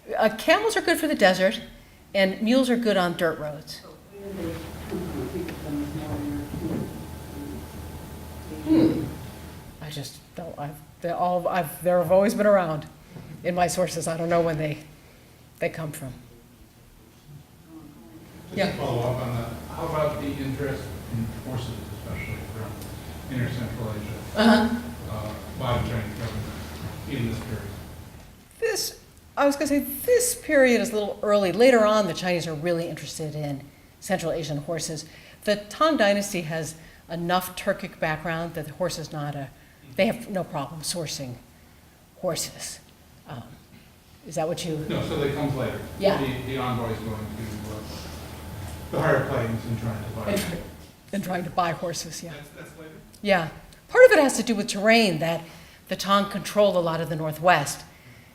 area? Camels are good for the desert, and mules are good on dirt roads. So where did they come from? I think of them as more European. I just don't. They've always been around in my sources. I don't know when they come from. Just to follow up on that, how about the interest in horses, especially from inner Central Asia Uh-huh. by the Chinese government in this period? I was going to say, this period is a little early. Later on, the Chinese are really interested in Central Asian horses. The Tang Dynasty has enough Turkic background that the horse is not they have no problem sourcing horses. Is that what you? No, so they come later. Yeah. The envoy is going to the higher plains and trying to buy. And trying to buy horses, yeah. That's later? Yeah. Part of it has to do with terrain, that the Tang control a lot of the Northwest,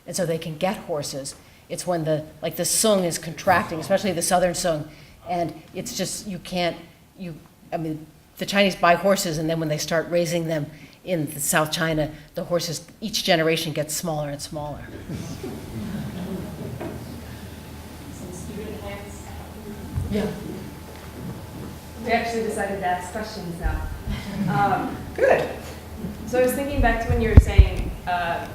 and so they can get horses. It's when the Sung is contracting, especially the southern Sung, and it's just, the Chinese buy horses, and then when they start raising them in the South China, the horses, each generation gets smaller and smaller. Some student hands. Yeah. We actually decided to ask questions now. Good. So I was thinking back to when you were saying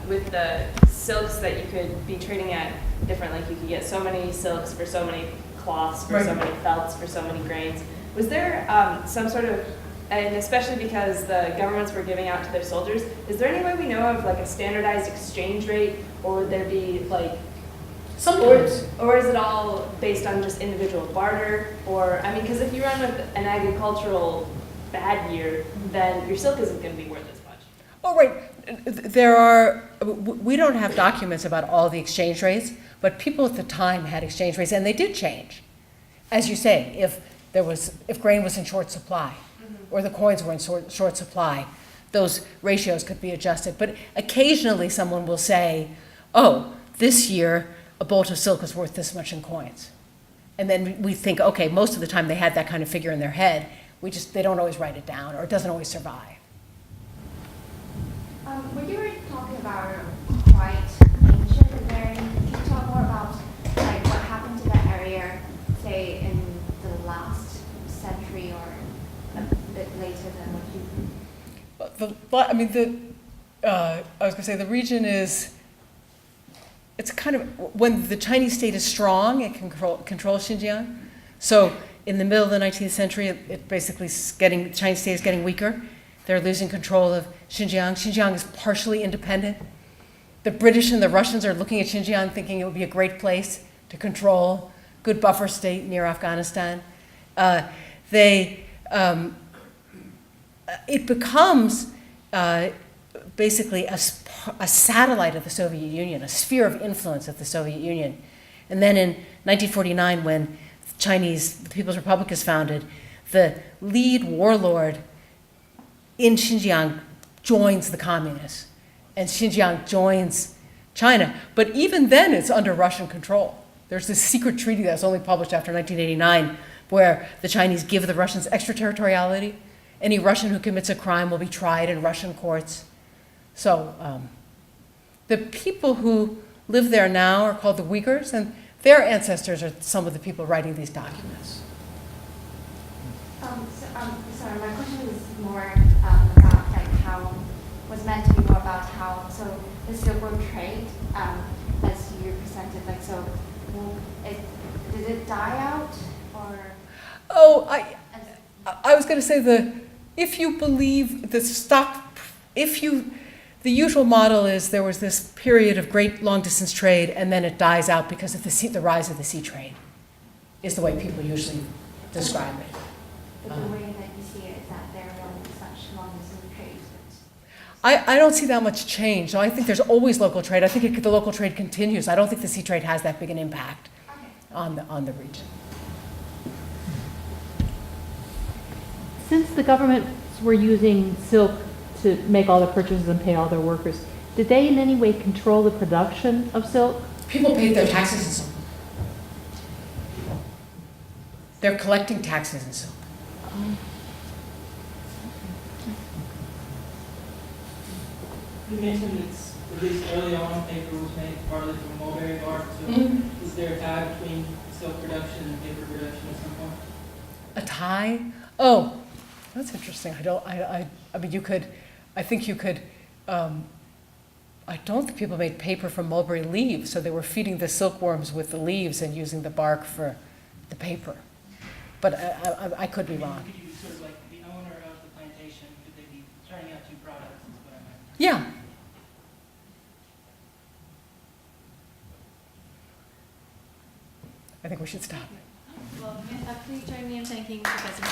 with the silks that you could be trading at different, like you could get so many silks for so many cloths, for so many felts, for so many grains. Was there some sort of, and especially because the governments were giving out to their soldiers, is there any way we know of like a standardized exchange rate, or would there be like, sometimes, or is it all based on just individual barter? Or, I mean, because if you run with an agricultural bad year, then your silk isn't going to be worth as much. Oh, right. We don't have documents about all the exchange rates, but people at the time had exchange rates, and they did change. As you say, if grain was in short supply, or the coins were in short supply, those ratios could be adjusted. But occasionally someone will say, oh, this year a bolt of silk is worth this much in coins. And then we think, okay, most of the time they had that kind of figure in their head. They don't always write it down, or it doesn't always survive. When you were talking about quite ancient, can you talk more about like what happened to that area, say in the last century or a bit later than what you? I was going to say the region is. It's kind of when the Chinese state is strong, it can control Xinjiang. So in the middle of the 19th century, it basically the Chinese state is getting weaker. They're losing control of Xinjiang. Xinjiang is partially independent. The British and the Russians are looking at Xinjiang thinking it would be a great place to control, good buffer state near Afghanistan. It becomes basically a satellite of the Soviet Union, a sphere of influence of the Soviet Union. And then in 1949, when the People's Republic is founded, the lead warlord in Xinjiang joins the communists, and Xinjiang joins China. But even then, it's under Russian control. There's this secret treaty that's only published after 1989, where the Chinese give the Russians extraterritoriality. Any Russian who commits a crime will be tried in Russian courts. So the people who live there now are called the Uyghurs, and their ancestors are some of the people writing these documents. Sorry, my question was more about like how, was meant to be more about how, so the Silk Road trade, as you presented, like, so did it die out, or? Oh, I was going to say if you believe the usual model is there was this period of great long distance trade and then it dies out because of the rise of the sea trade, is the way people usually describe it. But the way that you see it is that there are such long distance trades. I don't see that much change. So I think there's always local trade. I think the local trade continues. I don't think the sea trade has that big an impact on the region. Since the governments were using silk to make all the purchases and pay all their workers, did they in any way control the production of silk? People paid their taxes in silk. They're collecting taxes in silk. You mentioned it's, at least early on, paper was made partly from mulberry bark. So is there a tie between silk production and paper production at some point? A tie? Oh, that's interesting. I mean, you could, I think you could, I don't think people made paper from mulberry leaves, so they were feeding the silkworms with the leaves and using the bark for the paper. But I could be wrong. Could you sort of like the owner of the plantation, could they be Yeah. I think we should stop. Well, please join me in thanking Professor.